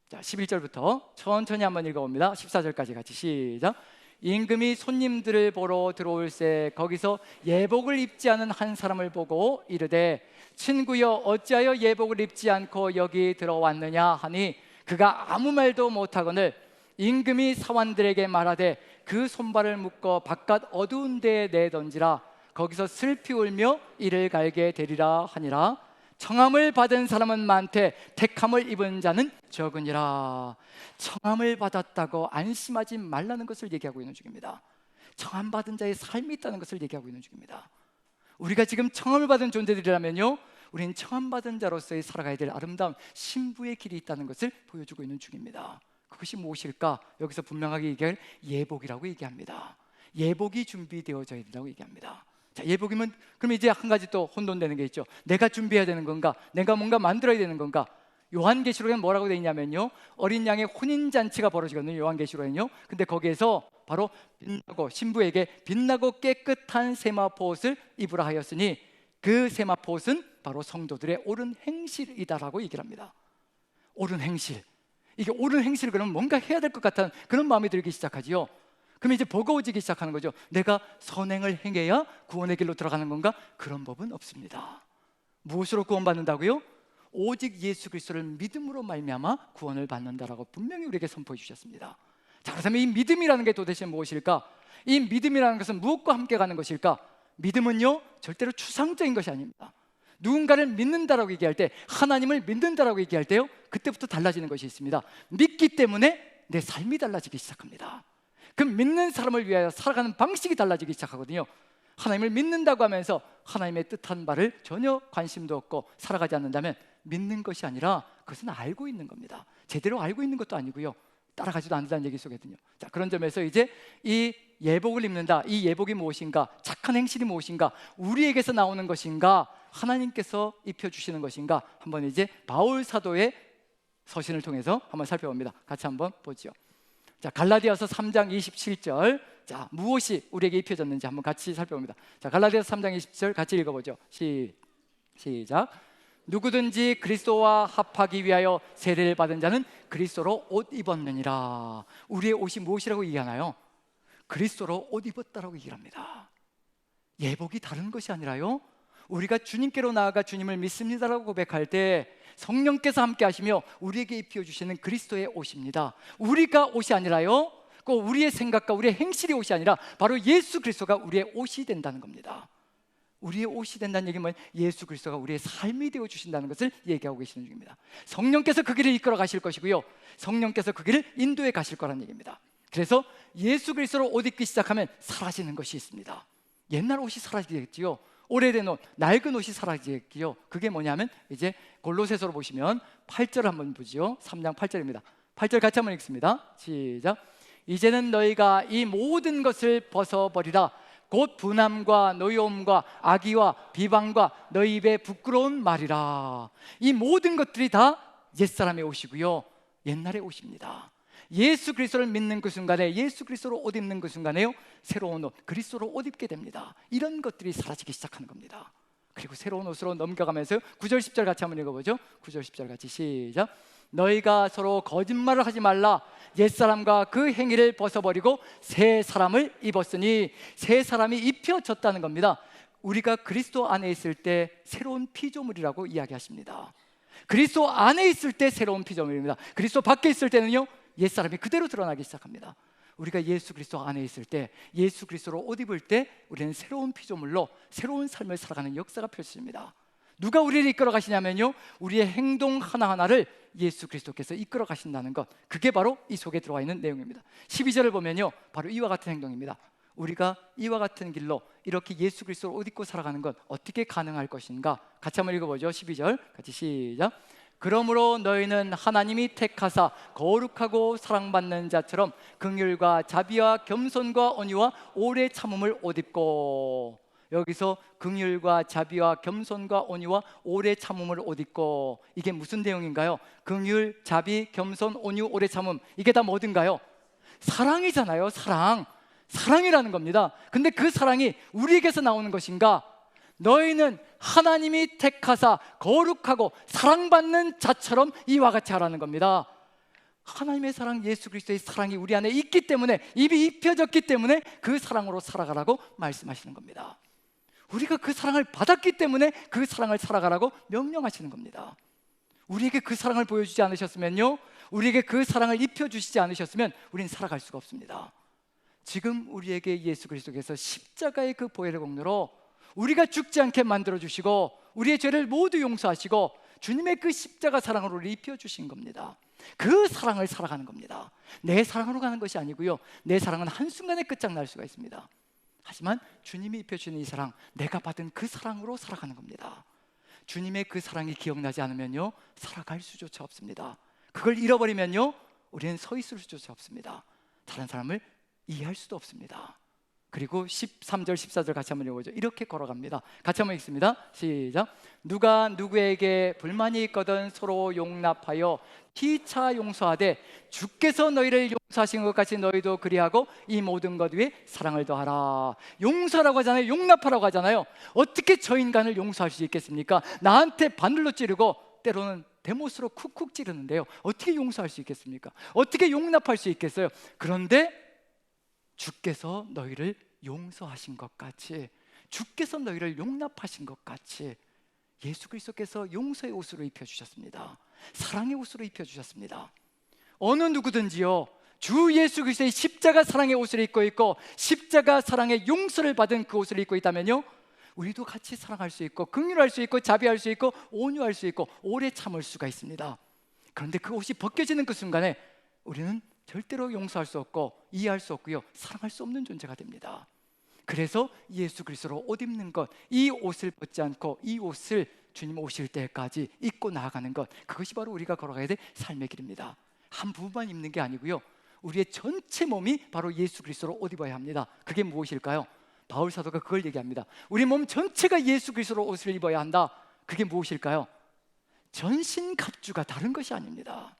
자, 11절부터 천천히 한번 읽어봅니다. 14절까지 같이 시작. 임금이 손님들을 보러 들어올새 거기서 예복을 입지 않은 한 사람을 보고 이르되 친구여 어찌하여 예복을 입지 않고 여기 들어왔느냐 하니 그가 아무 말도 못하거늘 임금이 사환들에게 말하되 그 손발을 묶어 바깥 어두운 데에 내던지라. 거기서 슬피 울며 이를 갈게 되리라 하니라. 청함을 받은 사람은 많되 택함을 입은 자는 적으니라. 청함을 받았다고 안심하지 말라는 것을 얘기하고 있는 중입니다. 청함 받은 자의 삶이 있다는 것을 얘기하고 있는 중입니다. 우리가 지금 청함을 받은 존재들이라면요, 우리는 청함 받은 자로서의 살아가야 될 아름다운 신부의 길이 있다는 것을 보여주고 있는 중입니다. 그것이 무엇일까? 여기서 분명하게 얘기할 예복이라고 얘기합니다. 예복이 준비되어져야 된다고 얘기합니다. 자, 예복이면 그럼 이제 한 가지 또 혼돈되는 게 있죠. 내가 준비해야 되는 건가? 내가 뭔가 만들어야 되는 건가? 요한계시록에는 뭐라고 되어 있냐면요, 어린 양의 혼인잔치가 벌어지거든요, 요한계시록에는요. 근데 거기에서 바로 빛나고 신부에게 빛나고 깨끗한 세마포옷을 입으라 하였으니 그 세마포옷은 바로 성도들의 옳은 행실이다라고 얘기를 합니다. 옳은 행실, 이게 옳은 행실을 그러면 뭔가 해야 될 것 같다는 그런 마음이 들기 시작하지요. 그럼 이제 버거워지기 시작하는 거죠. 내가 선행을 행해야 구원의 길로 들어가는 건가? 그런 법은 없습니다. 무엇으로 구원받는다고요? 오직 예수 그리스도를 믿음으로 말미암아 구원을 받는다라고 분명히 우리에게 선포해 주셨습니다. 자, 그렇다면 이 믿음이라는 게 도대체 무엇일까? 이 믿음이라는 것은 무엇과 함께 가는 것일까? 믿음은요, 절대로 추상적인 것이 아닙니다. 누군가를 믿는다라고 얘기할 때, 하나님을 믿는다라고 얘기할 때요, 그때부터 달라지는 것이 있습니다. 믿기 때문에 내 삶이 달라지기 시작합니다. 그 믿는 사람을 위하여 살아가는 방식이 달라지기 시작하거든요. 하나님을 믿는다고 하면서 하나님의 뜻한 바를 전혀 관심도 없고 살아가지 않는다면 믿는 것이 아니라 그것은 알고 있는 겁니다. 제대로 알고 있는 것도 아니고요, 따라가지도 않는다는 얘기 속에거든요. 자, 그런 점에서 이제 이 예복을 입는다, 이 예복이 무엇인가, 착한 행실이 무엇인가, 우리에게서 나오는 것인가, 하나님께서 입혀주시는 것인가, 한번 이제 바울 사도의 서신을 통해서 한번 살펴봅니다. 같이 한번 보죠. 자, 갈라디아서 3장 27절. 자, 무엇이 우리에게 입혀졌는지 한번 같이 살펴봅니다. 자, 갈라디아서 3장 27절 같이 읽어보죠. 시작. 누구든지 그리스도와 합하기 위하여 세례를 받은 자는 그리스도로 옷 입었느니라. 우리의 옷이 무엇이라고 얘기하나요? 그리스도로 옷 입었다라고 얘기합니다. 예복이 다른 것이 아니라요, 우리가 주님께로 나아가 주님을 믿습니다라고 고백할 때 성령께서 함께 하시며 우리에게 입혀주시는 그리스도의 옷입니다. 우리가 옷이 아니라요, 꼭 우리의 생각과 우리의 행실이 옷이 아니라 바로 예수 그리스도가 우리의 옷이 된다는 겁니다. 우리의 옷이 된다는 얘기는 예수 그리스도가 우리의 삶이 되어 주신다는 것을 얘기하고 계시는 중입니다. 성령께서 그 길을 이끌어 가실 것이고요, 성령께서 그 길을 인도해 가실 거라는 얘기입니다. 그래서 예수 그리스도로 옷 입기 시작하면 사라지는 것이 있습니다. 옛날 옷이 사라지겠지요. 오래된 옷, 낡은 옷이 사라지겠지요. 그게 뭐냐면 이제 골로새서로 보시면 8절을 한번 보지요. 3장 8절입니다. 8절 같이 한번 읽습니다. 시작. 이제는 너희가 이 모든 것을 벗어버리라. 곧 분함과 노여움과 악의와 비방과 너희 입에 부끄러운 말이라. 이 모든 것들이 다 옛사람의 옷이고요, 옛날의 옷입니다. 예수 그리스도를 믿는 그 순간에, 예수 그리스도로 옷 입는 그 순간에요, 새로운 옷, 그리스도로 옷 입게 됩니다. 이런 것들이 사라지기 시작하는 겁니다. 그리고 새로운 옷으로 넘겨가면서 9절 10절 같이 한번 읽어보죠. 9절 10절 같이 시작. 너희가 서로 거짓말을 하지 말라. 옛사람과 그 행위를 벗어버리고 새 사람을 입었으니. 새 사람이 입혀졌다는 겁니다. 우리가 그리스도 안에 있을 때 새로운 피조물이라고 이야기하십니다. 그리스도 안에 있을 때 새로운 피조물입니다. 그리스도 밖에 있을 때는요, 옛사람이 그대로 드러나기 시작합니다. 우리가 예수 그리스도 안에 있을 때, 예수 그리스도로 옷 입을 때 우리는 새로운 피조물로 새로운 삶을 살아가는 역사가 펼쳐집니다. 누가 우리를 이끌어 가시냐면요, 우리의 행동 하나하나를 예수 그리스도께서 이끌어 가신다는 것, 그게 바로 이 속에 들어와 있는 내용입니다. 12절을 보면요, 바로 이와 같은 행동입니다. 우리가 이와 같은 길로 이렇게 예수 그리스도를 옷 입고 살아가는 것 어떻게 가능할 것인가? 같이 한번 읽어보죠. 12절 같이 시작. 그러므로 너희는 하나님이 택하사 거룩하고 사랑받는 자처럼 긍휼과 자비와 겸손과 온유와 오래 참음을 옷 입고. 여기서 긍휼과 자비와 겸손과 온유와 오래 참음을 옷 입고, 이게 무슨 내용인가요? 긍휼, 자비, 겸손, 온유, 오래 참음, 이게 다 뭐든가요? 사랑이잖아요. 사랑이라는 겁니다. 근데 그 사랑이 우리에게서 나오는 것인가? 너희는 하나님이 택하사 거룩하고 사랑받는 자처럼 이와 같이 하라는 겁니다. 하나님의 사랑, 예수 그리스도의 사랑이 우리 안에 있기 때문에, 입이 입혀졌기 때문에 그 사랑으로 살아가라고 말씀하시는 겁니다. 우리가 그 사랑을 받았기 때문에 그 사랑을 살아가라고 명령하시는 겁니다. 우리에게 그 사랑을 보여주지 않으셨으면요, 우리에게 그 사랑을 입혀주시지 않으셨으면 우리는 살아갈 수가 없습니다. 지금 우리에게 예수 그리스도께서 십자가의 그 보혈의 공로로 우리가 죽지 않게 만들어주시고 우리의 죄를 모두 용서하시고 주님의 그 십자가 사랑으로 우리를 입혀주신 겁니다. 그 사랑을 살아가는 겁니다. 내 사랑으로 가는 것이 아니고요, 내 사랑은 한순간에 끝장날 수가 있습니다. 하지만 주님이 입혀주는 이 사랑, 내가 받은 그 사랑으로 살아가는 겁니다. 주님의 그 사랑이 기억나지 않으면요, 살아갈 수조차 없습니다. 그걸 잃어버리면요, 우리는 서 있을 수조차 없습니다. 다른 사람을 이해할 수도 없습니다. 그리고 13절 14절 같이 한번 읽어보죠. 이렇게 걸어갑니다. 같이 한번 읽습니다. 시작. 누가 누구에게 불만이 있거든 서로 용납하여 피차 용서하되 주께서 너희를 용서하신 것 같이 너희도 그리하고 이 모든 것 위에 사랑을 더하라. 용서라고 하잖아요. 용납하라고 하잖아요. 어떻게 저 인간을 용서할 수 있겠습니까? 나한테 바늘로 찌르고 때로는 대못으로 쿡쿡 찌르는데요, 어떻게 용서할 수 있겠습니까? 어떻게 용납할 수 있겠어요? 그런데 주께서 너희를 용서하신 것 같이, 주께서 너희를 용납하신 것 같이 예수 그리스도께서 용서의 옷으로 입혀주셨습니다. 사랑의 옷으로 입혀주셨습니다. 어느 누구든지요, 주 예수 그리스도의 십자가 사랑의 옷을 입고 있고 십자가 사랑의 용서를 받은 그 옷을 입고 있다면요, 우리도 같이 사랑할 수 있고 긍휼할 수 있고 자비할 수 있고 온유할 수 있고 오래 참을 수가 있습니다. 그런데 그 옷이 벗겨지는 그 순간에 우리는 절대로 용서할 수 없고 이해할 수 없고요, 사랑할 수 없는 존재가 됩니다. 그래서 예수 그리스도로 옷 입는 것, 이 옷을 벗지 않고 이 옷을 주님 오실 때까지 입고 나아가는 것, 그것이 바로 우리가 걸어가야 될 삶의 길입니다. 한 부분만 입는 게 아니고요, 우리의 전체 몸이 바로 예수 그리스도로 옷 입어야 합니다. 그게 무엇일까요? 바울 사도가 그걸 얘기합니다. 우리 몸 전체가 예수 그리스도로 옷을 입어야 한다. 그게 무엇일까요? 전신갑주가 다른 것이 아닙니다.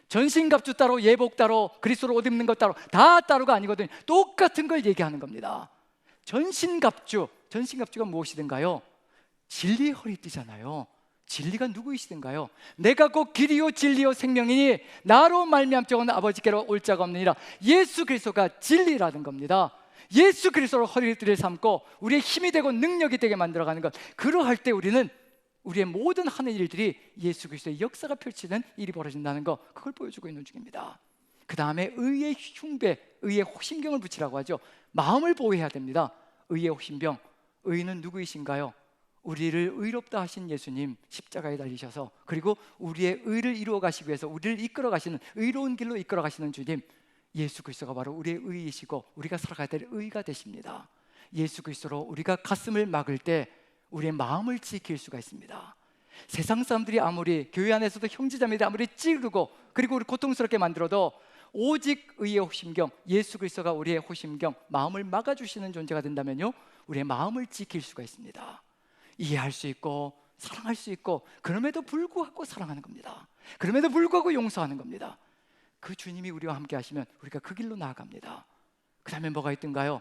전신갑주 따로, 예복 따로, 그리스도로 옷 입는 것 따로, 다 따로가 아니거든요. 똑같은 걸 얘기하는 겁니다. 전신갑주가 무엇이든가요? 진리의 허리띠잖아요. 진리가 누구이시든가요? 내가 곧 길이요 진리요 생명이니 나로 말미암자고는 아버지께로 올 자가 없느니라. 예수 그리스도가 진리라는 겁니다. 예수 그리스도로 허리띠를 삼고 우리의 힘이 되고 능력이 되게 만들어가는 것, 그러할 때 우리는 우리의 모든 하는 일들이 예수 그리스도의 역사가 펼치는 일이 벌어진다는 것, 그걸 보여주고 있는 중입니다. 그 다음에 의의 흉배, 의의 호심경을 붙이라고 하죠. 마음을 보호해야 됩니다. 의의 호심병, 의는 누구이신가요? 우리를 의롭다 하신 예수님, 십자가에 달리셔서, 그리고 우리의 의를 이루어 가시기 위해서 우리를 이끌어 가시는, 의로운 길로 이끌어 가시는 주님, 예수 그리스도가 바로 우리의 의이시고 우리가 살아가야 될 의가 되십니다. 예수 그리스도로 우리가 가슴을 막을 때 우리의 마음을 지킬 수가 있습니다. 세상 사람들이 아무리, 교회 안에서도 형제자매들이 아무리 찌르고 그리고 우리 고통스럽게 만들어도 오직 의의 호심경, 예수 그리스도가 우리의 호심경, 마음을 막아주시는 존재가 된다면요, 우리의 마음을 지킬 수가 있습니다. 이해할 수 있고 사랑할 수 있고, 그럼에도 불구하고 사랑하는 겁니다. 그럼에도 불구하고 용서하는 겁니다. 그 주님이 우리와 함께 하시면 우리가 그 길로 나아갑니다. 그 다음에 뭐가 있던가요?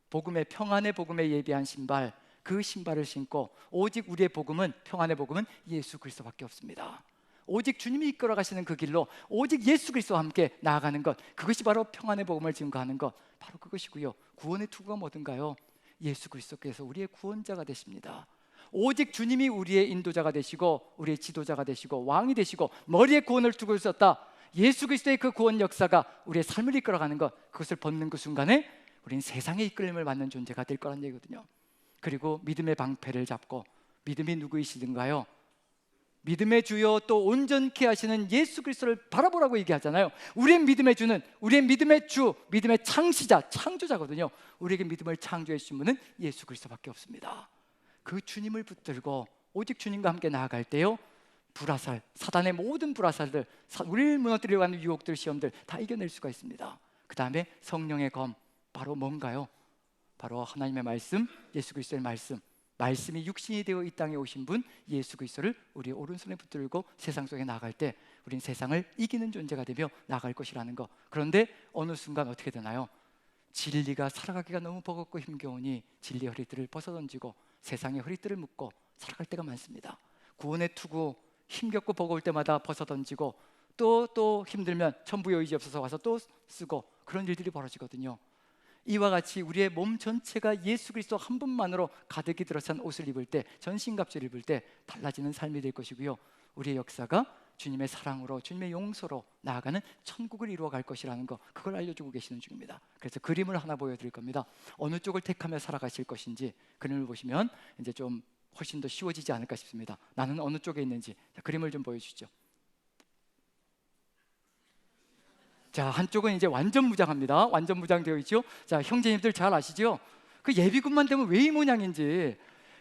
복음의, 평안의 복음에 예비한 신발, 그 신발을 신고, 오직 우리의 복음은, 평안의 복음은 예수 그리스도밖에 없습니다. 오직 주님이 이끌어 가시는 그 길로 오직 예수 그리스도와 함께 나아가는 것, 그것이 바로 평안의 복음을 증거하는 것, 바로 그것이고요. 구원의 투구가 뭐든가요? 예수 그리스도께서 우리의 구원자가 되십니다. 오직 주님이 우리의 인도자가 되시고 우리의 지도자가 되시고 왕이 되시고 머리에 구원을 두고 있었다. 예수 그리스도의 그 구원 역사가 우리의 삶을 이끌어가는 것, 그것을 벗는 그 순간에 우리는 세상의 이끌림을 받는 존재가 될 거란 얘기거든요. 그리고 믿음의 방패를 잡고, 믿음이 누구이시든가요? 믿음의 주요 또 온전케 하시는 예수 그리스도를 바라보라고 얘기하잖아요. 우리의 믿음의 주는, 우리의 믿음의 주, 믿음의 창시자, 창조자거든요. 우리에게 믿음을 창조해 주신 분은 예수 그리스도밖에 없습니다. 그 주님을 붙들고 오직 주님과 함께 나아갈 때요, 불화살, 사단의 모든 불화살들, 우리를 무너뜨리려고 하는 유혹들, 시험들 다 이겨낼 수가 있습니다. 그 다음에 성령의 검, 바로 뭔가요? 바로 하나님의 말씀, 예수 그리스도의 말씀, 말씀이 육신이 되어 이 땅에 오신 분 예수 그리스도를 우리의 오른손에 붙들고 세상 속에 나아갈 때 우리는 세상을 이기는 존재가 되며 나아갈 것이라는 것. 그런데 어느 순간 어떻게 되나요? 진리가 살아가기가 너무 버겁고 힘겨우니 진리의 허리띠를 벗어던지고 세상의 허리띠를 묶고 살아갈 때가 많습니다. 구원의 투구, 힘겹고 버거울 때마다 벗어던지고 또 힘들면 천부의 의지 없어서 와서 또 쓰고, 그런 일들이 벌어지거든요. 이와 같이 우리의 몸 전체가 예수 그리스도 한 분만으로 가득히 들어찬 옷을 입을 때, 전신갑주를 입을 때 달라지는 삶이 될 것이고요, 우리의 역사가 주님의 사랑으로, 주님의 용서로 나아가는 천국을 이루어갈 것이라는 거, 그걸 알려주고 계시는 중입니다. 그래서 그림을 하나 보여드릴 겁니다. 어느 쪽을 택하며 살아가실 것인지 그림을 보시면 이제 좀 훨씬 더 쉬워지지 않을까 싶습니다. 나는 어느 쪽에 있는지. 자, 그림을 좀 보여주시죠. 자, 한쪽은 이제 완전 무장합니다. 완전 무장되어 있죠. 자, 형제님들 잘 아시죠? 그 예비군만 되면 왜 이 모양인지.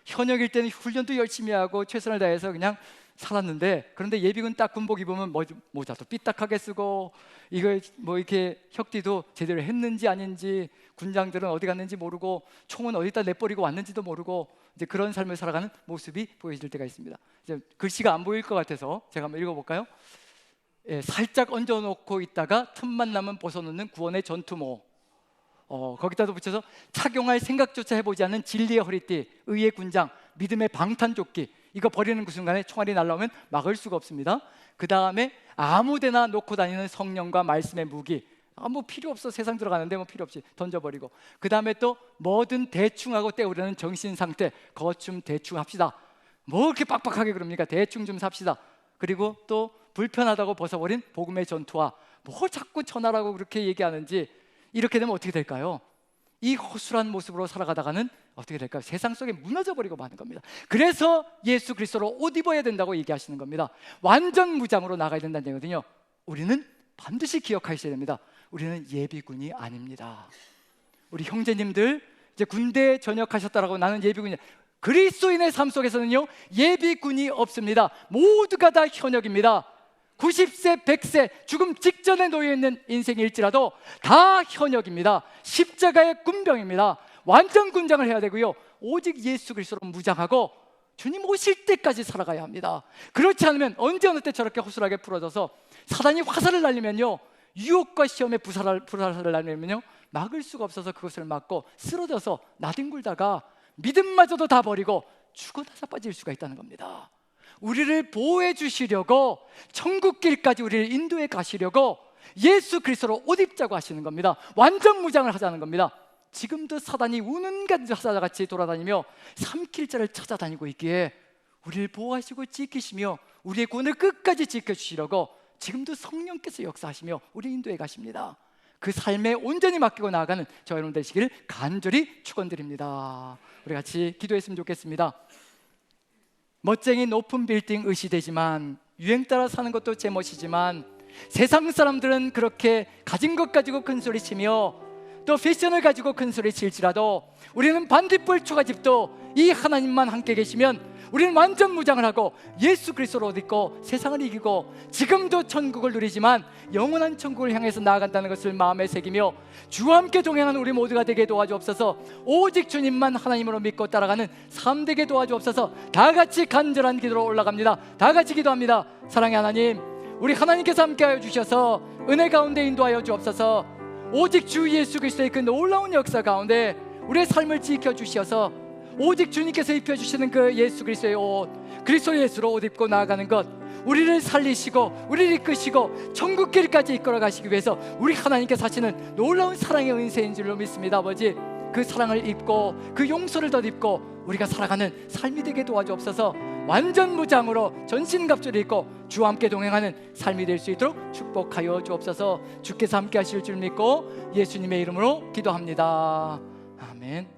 현역일 때는 훈련도 열심히 하고 최선을 다해서 그냥 살았는데, 그런데 예비군 딱 군복 입으면 모자도 삐딱하게 쓰고, 이거 뭐 이렇게 혁띠도 제대로 했는지 아닌지, 군장들은 어디 갔는지 모르고, 총은 어디다 내버리고 왔는지도 모르고, 이제 그런 삶을 살아가는 모습이 보여질 때가 있습니다. 이제 글씨가 안 보일 것 같아서 제가 한번 읽어볼까요? 예, 살짝 얹어놓고 있다가 틈만 나면 벗어놓는 구원의 전투모, 거기다도 붙여서 착용할 생각조차 해보지 않는 진리의 허리띠, 의의 군장, 믿음의 방탄조끼, 이거 버리는 그 순간에 총알이 날라오면 막을 수가 없습니다. 그 다음에 아무데나 놓고 다니는 성령과 말씀의 무기, 뭐 필요 없어, 세상 들어가는데 뭐 필요 없이 던져버리고, 그 다음에 또 뭐든 대충하고 때우려는 정신상태, 거춤 대충 합시다. 뭐 이렇게 빡빡하게 그럽니까? 대충 좀 삽시다. 그리고 또 불편하다고 벗어버린 복음의 전투와, 뭐 자꾸 전하라고 그렇게 얘기하는지, 이렇게 되면 어떻게 될까요? 이 허술한 모습으로 살아가다가는 어떻게 될까요? 세상 속에 무너져 버리고 마는 겁니다. 그래서 예수 그리스도로 옷 입어야 된다고 얘기하시는 겁니다. 완전 무장으로 나가야 된다는 얘기거든요. 우리는 반드시 기억하셔야 됩니다. 우리는 예비군이 아닙니다. 우리 형제님들 이제 군대에 전역하셨다라고 나는 예비군이야. 그리스도인의 삶 속에서는요, 예비군이 없습니다. 모두가 다 현역입니다. 90세, 100세, 죽음 직전에 놓여있는 인생일지라도 다 현역입니다. 십자가의 군병입니다. 완전 군장을 해야 되고요, 오직 예수 그리스도로 무장하고 주님 오실 때까지 살아가야 합니다. 그렇지 않으면 언제 어느 때 저렇게 허술하게 풀어져서 사단이 화살을 날리면요, 유혹과 시험에 불살을 날리면요, 막을 수가 없어서 그것을 막고 쓰러져서 나뒹굴다가 믿음마저도 다 버리고 죽어나서 빠질 수가 있다는 겁니다. 우리를 보호해 주시려고, 천국길까지 우리를 인도해 가시려고 예수 그리스도로 옷 입자고 하시는 겁니다. 완전 무장을 하자는 겁니다. 지금도 사단이 우는 사자같이 돌아다니며 삼킬 자를 찾아다니고 있기에 우리를 보호하시고 지키시며 우리의 구원을 끝까지 지켜주시려고 지금도 성령께서 역사하시며 우리 인도해 가십니다. 그 삶에 온전히 맡기고 나아가는 저 여러분 되시기를 간절히 축원드립니다. 우리 같이 기도했으면 좋겠습니다. 멋쟁이 높은 빌딩 의시되지만, 유행 따라 사는 것도 제 멋이지만, 세상 사람들은 그렇게 가진 것 가지고 큰 소리 치며 또 패션을 가지고 큰 소리 칠지라도 우리는 반딧불 초가집도 이 하나님만 함께 계시면 우리는 완전 무장을 하고 예수 그리스도로 옷 입고 세상을 이기고 지금도 천국을 누리지만 영원한 천국을 향해서 나아간다는 것을 마음에 새기며 주와 함께 동행하는 우리 모두가 되게 도와주옵소서. 오직 주님만 하나님으로 믿고 따라가는 삶 되게 도와주옵소서. 다 같이 간절한 기도로 올라갑니다. 다 같이 기도합니다. 사랑의 하나님, 우리 하나님께서 함께하여 주셔서 은혜 가운데 인도하여 주옵소서. 오직 주 예수 그리스도의 그 놀라운 역사 가운데 우리의 삶을 지켜주셔서 오직 주님께서 입혀주시는 그 예수 그리스도의 옷, 그리스도 예수로 옷 입고 나아가는 것, 우리를 살리시고 우리를 이끄시고 천국길까지 이끌어 가시기 위해서 우리 하나님께서 하시는 놀라운 사랑의 은혜인 줄로 믿습니다. 아버지, 그 사랑을 입고 그 용서를 덧입고 우리가 살아가는 삶이 되게 도와주옵소서. 완전 무장으로 전신갑주를 입고 주와 함께 동행하는 삶이 될 수 있도록 축복하여 주옵소서. 주께서 함께 하실 줄 믿고 예수님의 이름으로 기도합니다. 아멘.